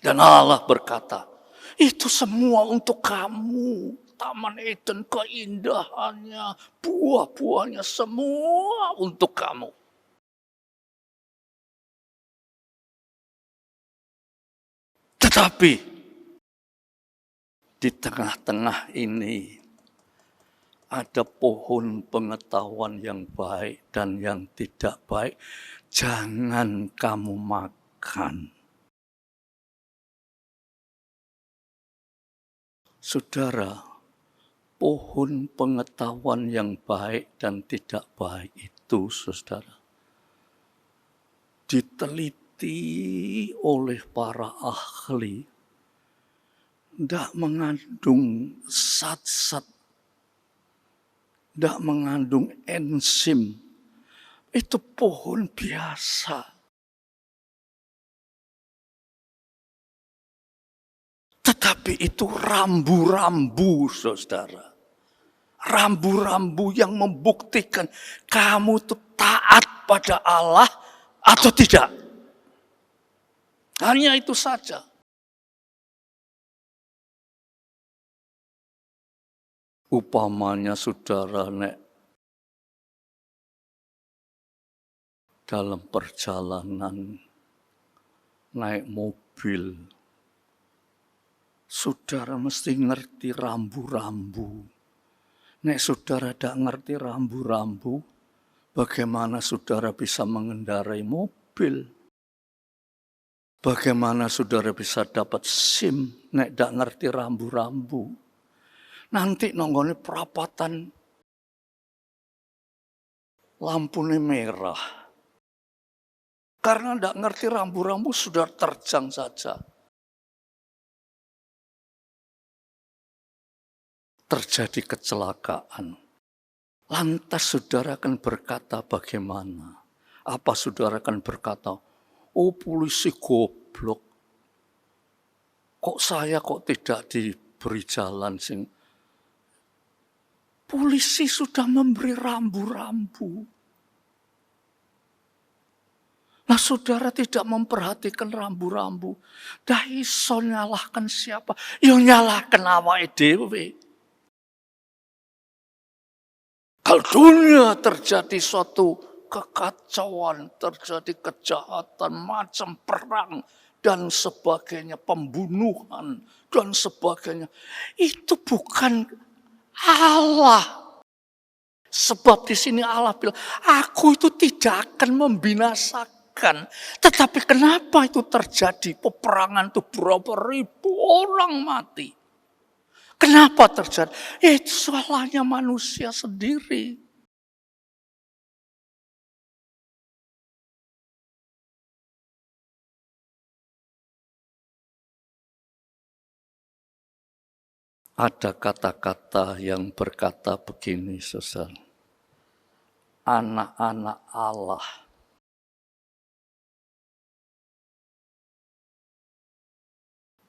Dan Allah berkata, itu semua untuk kamu. Taman Eden, keindahannya, buah-buahnya, semua untuk kamu. Tetapi di tengah-tengah ini ada pohon pengetahuan yang baik dan yang tidak baik. Jangan kamu makan. Saudara, pohon pengetahuan yang baik dan tidak baik itu, saudara, diteliti oleh para ahli, tidak mengandung zat-zat, tidak mengandung enzim. Itu pohon biasa. Tetapi itu rambu-rambu, saudara. Rambu-rambu yang membuktikan kamu itu taat pada Allah atau tidak. Hanya itu saja. Upamanya saudara dalam perjalanan naik mobil, saudara mesti ngerti rambu-rambu. Nek saudara tidak ngerti rambu-rambu, bagaimana saudara bisa mengendarai mobil? Bagaimana saudara bisa dapat SIM nek tidak ngerti rambu-rambu? Nanti nonggone perapatan lampunya merah. Karena tidak ngerti rambu-rambu sudah terjang saja. Terjadi kecelakaan. Lantas saudara akan berkata bagaimana? Apa saudara akan berkata, oh polisi goblok. Kok saya tidak diberi jalan sing. Polisi sudah memberi rambu-rambu. Nah saudara tidak memperhatikan rambu-rambu. Dah iso nyalahkan siapa? Ya nyalahkan awake dhewe. Kalau dunia terjadi suatu kekacauan, terjadi kejahatan, macam perang, dan sebagainya, pembunuhan, dan sebagainya. Itu bukan Allah. Sebab di sini Allah bilang, aku itu tidak akan membinasakan. Tetapi kenapa itu terjadi? Peperangan itu berapa ribu orang mati. Kenapa terjadi? Itu salahnya manusia sendiri. Ada kata-kata yang berkata begini, saudara. Anak-anak Allah.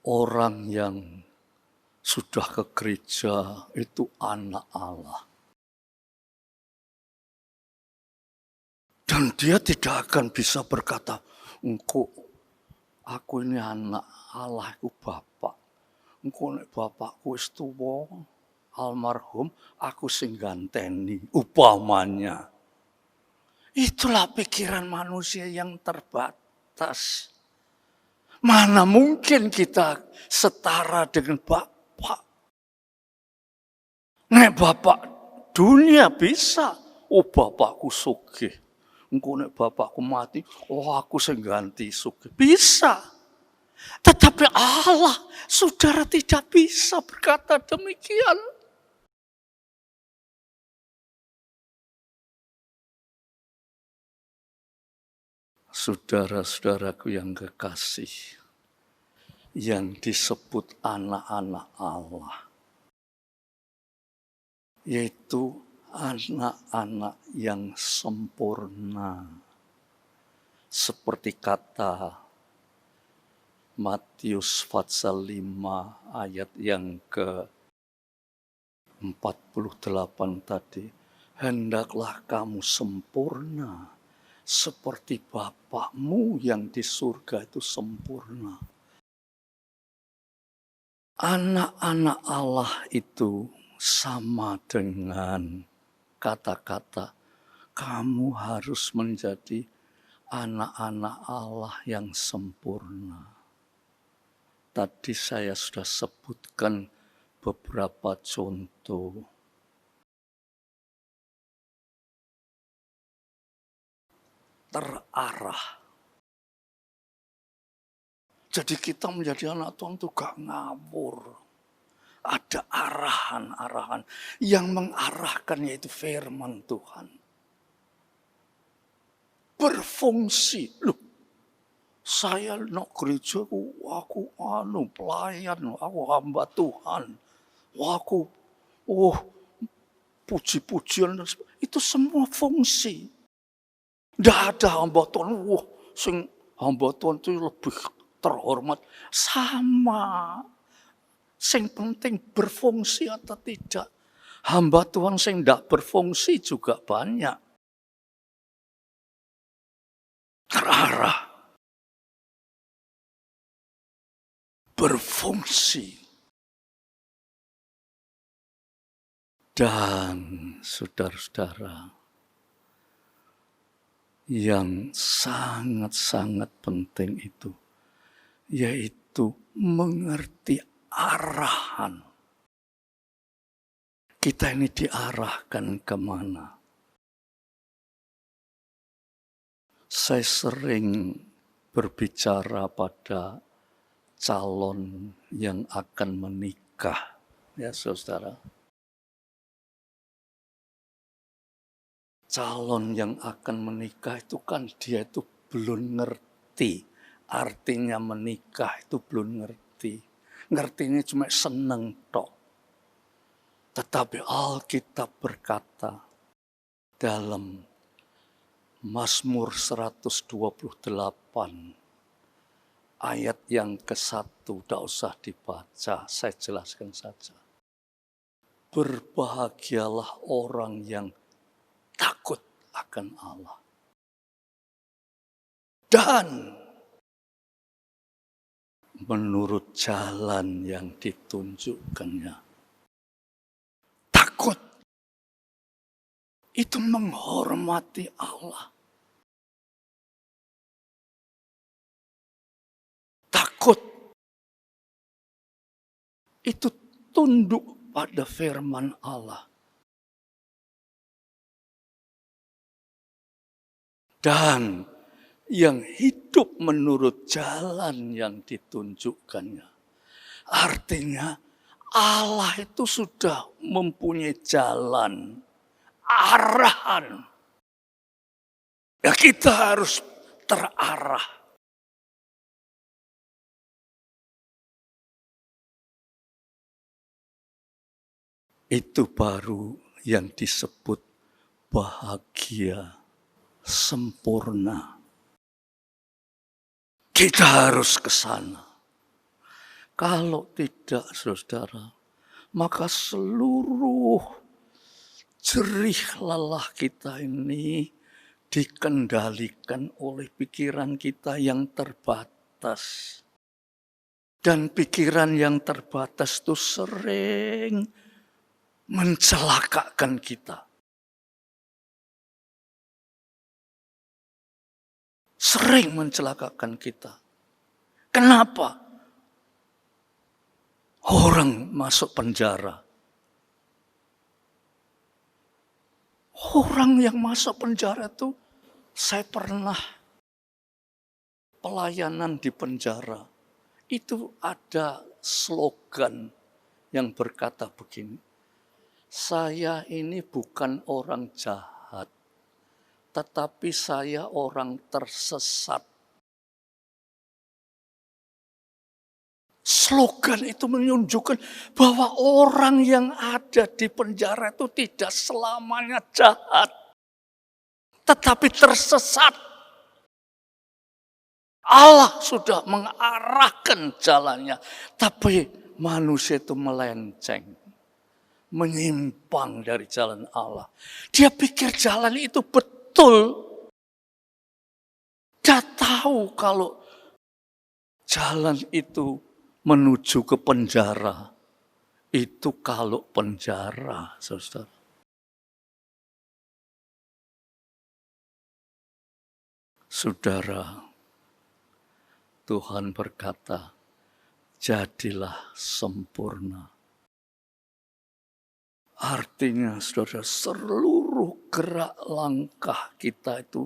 Orang yang sudah ke gereja itu anak Allah. Dan dia tidak akan bisa berkata, engkau, aku ini anak Allah, aku bapak. Engkau nek bapakku wis tuwa, almarhum, aku sing ganteni, upamanya. Itulah pikiran manusia yang terbatas. Mana mungkin kita setara dengan bapak? Nek bapak dunia bisa, oh bapakku sugih. Engko nek bapakku mati, oh aku sing ganti sugih. Bisa. Tetapi Allah, saudara tidak bisa berkata demikian. Saudara-saudaraku yang kekasih, yang disebut anak-anak Allah, yaitu anak-anak yang sempurna. Seperti kata Matius pasal 5 ayat yang ke-48 tadi. Hendaklah kamu sempurna seperti Bapakmu yang di surga itu sempurna. Anak-anak Allah itu sama dengan kata-kata kamu harus menjadi anak-anak Allah yang sempurna. Tadi saya sudah sebutkan beberapa contoh. Terarah. Jadi kita menjadi anak Tuhan itu gak ngawur. Ada arahan-arahan yang mengarahkan, yaitu firman Tuhan. Berfungsi. Loh, saya nak gereja, aku pelayan, aku hamba Tuhan. Aku puji-pujian, itu semua fungsi. Tidak ada hamba Tuhan, hamba Tuhan itu lebih terhormat. Sama. Yang penting berfungsi atau tidak. Hamba Tuhan yang tidak berfungsi juga banyak. Terarah. Berfungsi. Dan saudara-saudara, yang sangat-sangat penting itu, yaitu mengerti arahan. Kita ini diarahkan kemana? Saya sering berbicara pada calon yang akan menikah, ya saudara. Calon yang akan menikah itu kan dia itu belum ngerti. Artinya menikah itu belum ngerti. Ngertinya cuma seneng tok. Tetapi Alkitab berkata dalam Mazmur 128 ayat yang ke-1, tidak usah dibaca, saya jelaskan saja. Berbahagialah orang yang takut akan Allah. Dan menurut jalan yang ditunjukkannya. Takut. Itu menghormati Allah. Takut. Itu tunduk pada firman Allah. Dan yang hidup menurut jalan yang ditunjukkannya. Artinya Allah itu sudah mempunyai jalan, arahan. Ya kita harus terarah. Itu baru yang disebut bahagia sempurna. Kita harus ke sana. Kalau tidak, saudara, maka seluruh jerih lelah kita ini dikendalikan oleh pikiran kita yang terbatas. Dan pikiran yang terbatas itu sering mencelakakan kita. Sering mencelakakan kita. Kenapa? Orang masuk penjara. Orang yang masuk penjara itu, saya pernah pelayanan di penjara. Itu ada slogan yang berkata begini. Saya ini bukan orang jahat. tetapi saya orang tersesat. Slogan itu menunjukkan bahwa orang yang ada di penjara itu tidak selamanya jahat, tetapi tersesat. Allah sudah mengarahkan jalannya, tapi manusia itu melenceng, menyimpang dari jalan Allah. Dia pikir jalan itu betul. Dia tahu kalau jalan itu menuju ke penjara. Itu kalau penjara, saudara. Saudara, Tuhan berkata, jadilah sempurna. Artinya, saudara, seluruh gerak langkah kita itu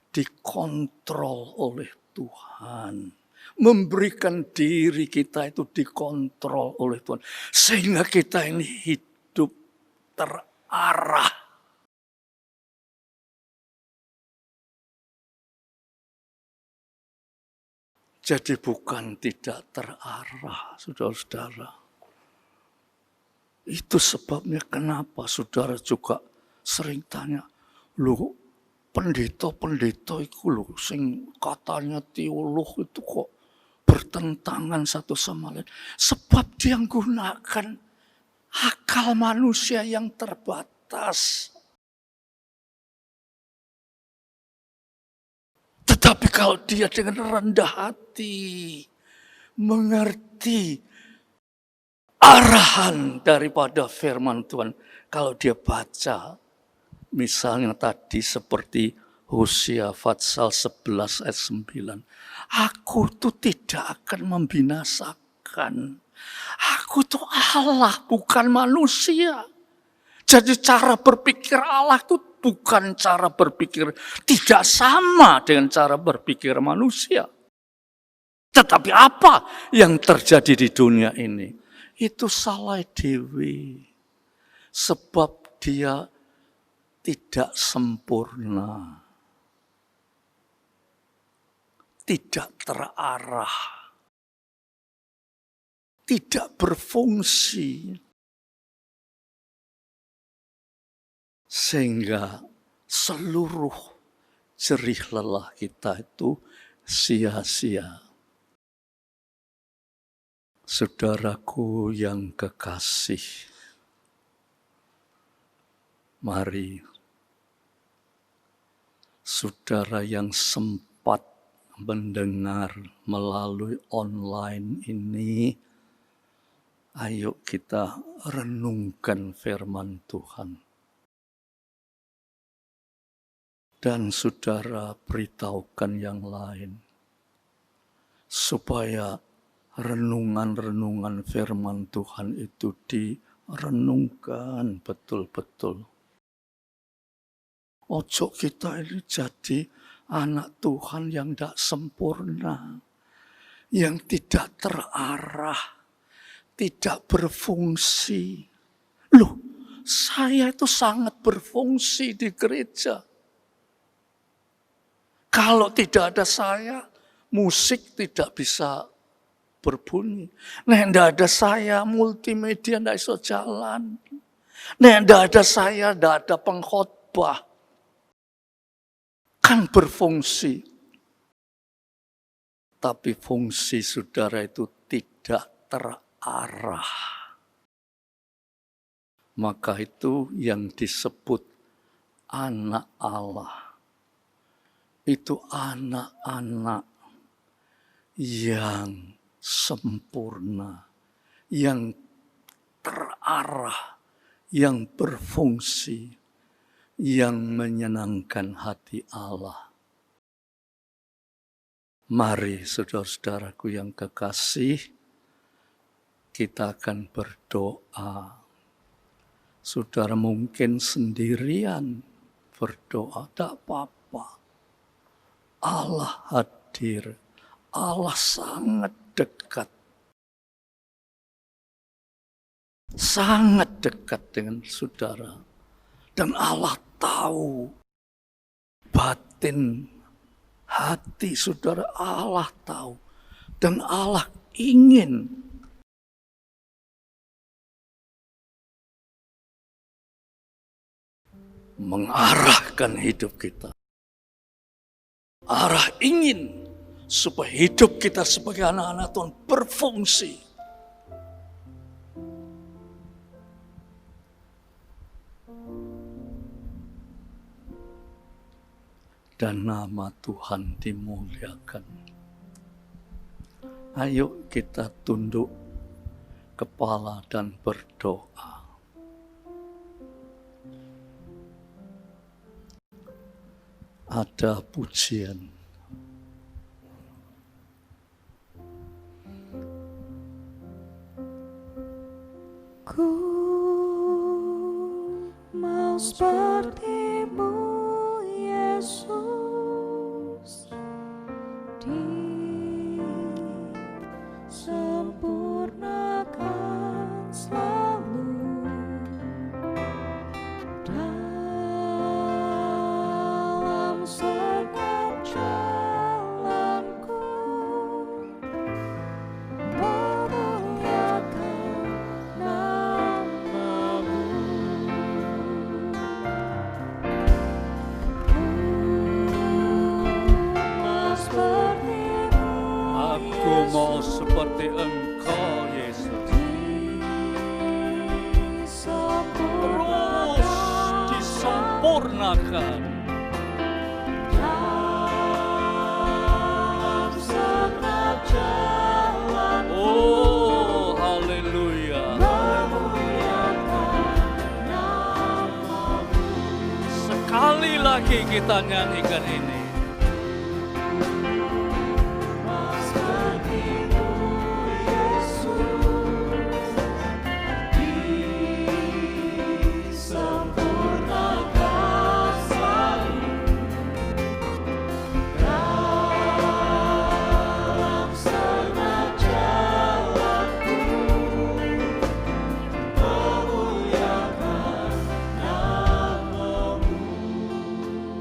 dikontrol oleh Tuhan. Memberikan diri kita itu dikontrol oleh Tuhan. Sehingga kita ini hidup terarah. Jadi bukan tidak terarah, saudara-saudara. Itu sebabnya kenapa saudara juga sering tanya, loh pendeta-pendeta itu loh, sing katanya teolog itu kok bertentangan satu sama lain. Sebab dia menggunakan akal manusia yang terbatas. Tetapi kalau dia dengan rendah hati, mengerti arahan daripada firman Tuhan. Kalau dia baca, misalnya tadi seperti Hosea Fatsal 11 ayat 9. Aku tuh tidak akan membinasakan. Aku tuh Allah, bukan manusia. Jadi cara berpikir Allah itu bukan cara berpikir, tidak sama dengan cara berpikir manusia. Tetapi apa yang terjadi di dunia ini? Itu salah dewi. Sebab dia tidak sempurna. Tidak terarah. Tidak berfungsi. Sehingga seluruh jerih lelah kita itu sia-sia. Saudaraku yang kekasih, mari saudara yang sempat mendengar melalui online ini, ayo kita renungkan firman Tuhan. Dan saudara beritahukan yang lain, supaya renungan-renungan firman Tuhan itu direnungkan betul-betul. Ojo kita ini jadi anak Tuhan yang tidak sempurna, yang tidak terarah, tidak berfungsi. Loh, saya itu sangat berfungsi di gereja. Kalau tidak ada saya, musik tidak bisa berbunyi. Nah, tidak ada saya, multimedia tidak bisa jalan. Nah, tidak ada saya, tidak ada pengkhotbah. Kan berfungsi. Tapi fungsi saudara itu tidak terarah. Maka itu yang disebut anak Allah. Itu anak-anak yang sempurna, yang terarah, yang berfungsi, yang menyenangkan hati Allah. Mari saudara-saudaraku yang kekasih, kita akan berdoa. Saudara mungkin sendirian berdoa, tak apa-apa. Allah hadir, Allah sangat dekat. Sangat dekat dengan saudara. Dan Allah tahu batin hati saudara Allah tahu. Dan Allah ingin mengarahkan hidup kita. Allah ingin supaya hidup kita sebagai anak-anak Tuhan berfungsi. Dan nama Tuhan dimuliakan. Ayo kita tunduk kepala dan berdoa. Ada pujian. Ku mau seperti-Mu, Yesus, disempurnakan selalu dalam setiap jalanku, memuliakan nama-Mu. Aku mau seperti Engkau, Yesus. Terus disempurnakan. Oh, haleluya. Sekali lagi kita nyanyikan ini.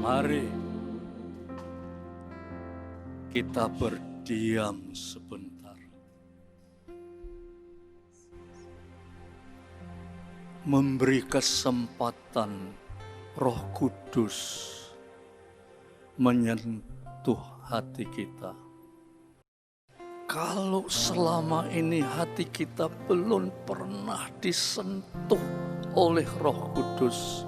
Mari kita berdiam sebentar. Memberi kesempatan Roh Kudus menyentuh hati kita. Kalau selama ini hati kita belum pernah disentuh oleh Roh Kudus,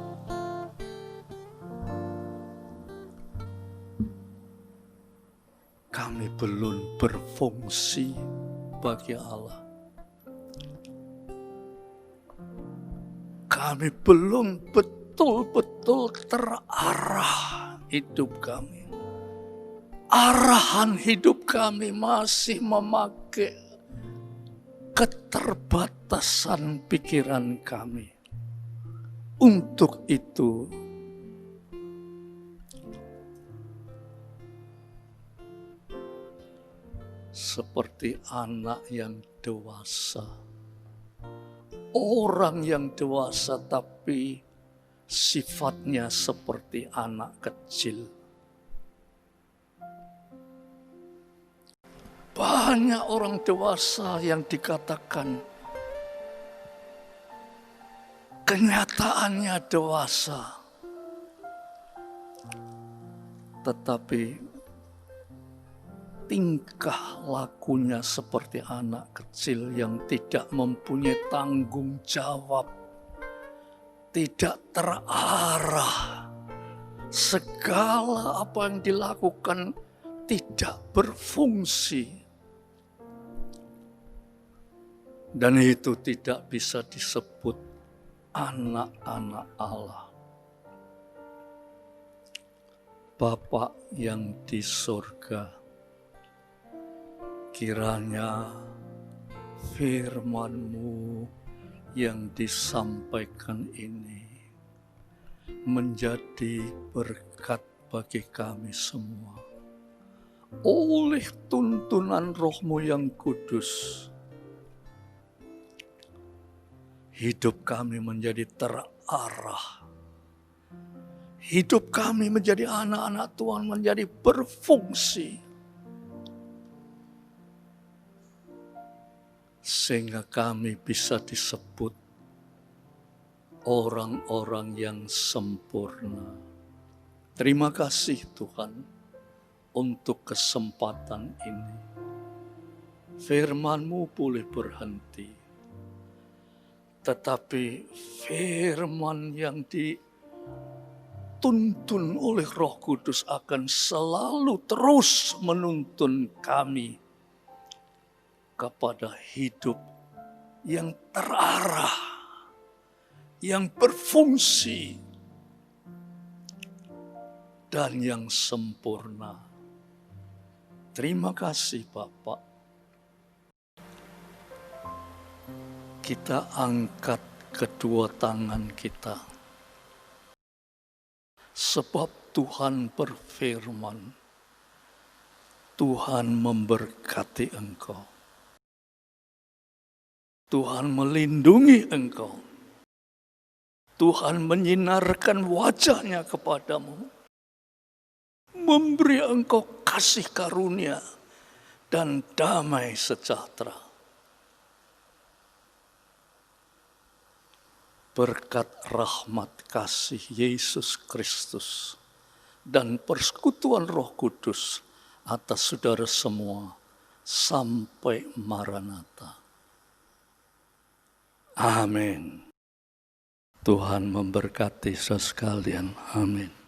kami belum berfungsi bagi Allah. Kami belum betul-betul terarah hidup kami. Arahan hidup kami masih memakai keterbatasan pikiran kami. Untuk itu, seperti anak yang dewasa, orang yang dewasa tapi sifatnya seperti anak kecil. Banyak orang dewasa yang dikatakan kenyataannya dewasa, tetapi tingkah lakunya seperti anak kecil yang tidak mempunyai tanggung jawab, tidak terarah. Segala apa yang dilakukan tidak berfungsi. Dan itu tidak bisa disebut anak-anak Allah. Bapa yang di surga, kiranya firman-Mu yang disampaikan ini menjadi berkat bagi kami semua. Oleh tuntunan Roh-Mu yang kudus, hidup kami menjadi terarah. hidup kami menjadi anak-anak Tuhan menjadi berfungsi. Sehingga kami bisa disebut orang-orang yang sempurna. Terima kasih Tuhan untuk kesempatan ini. Firman-Mu boleh berhenti, tetapi firman yang dituntun oleh Roh Kudus akan selalu terus menuntun kami kepada hidup yang terarah, yang berfungsi, dan yang sempurna. Terima kasih Bapak. Kita angkat kedua tangan kita. Sebab Tuhan berfirman, Tuhan memberkati engkau. Tuhan melindungi engkau. Tuhan menyinarkan wajahnya kepadamu, memberi engkau kasih karunia dan damai sejahtera. Berkat rahmat kasih Yesus Kristus dan persekutuan Roh Kudus atas saudara semua sampai Maranatha. Amin. Tuhan memberkati saudara sekalian. Amin.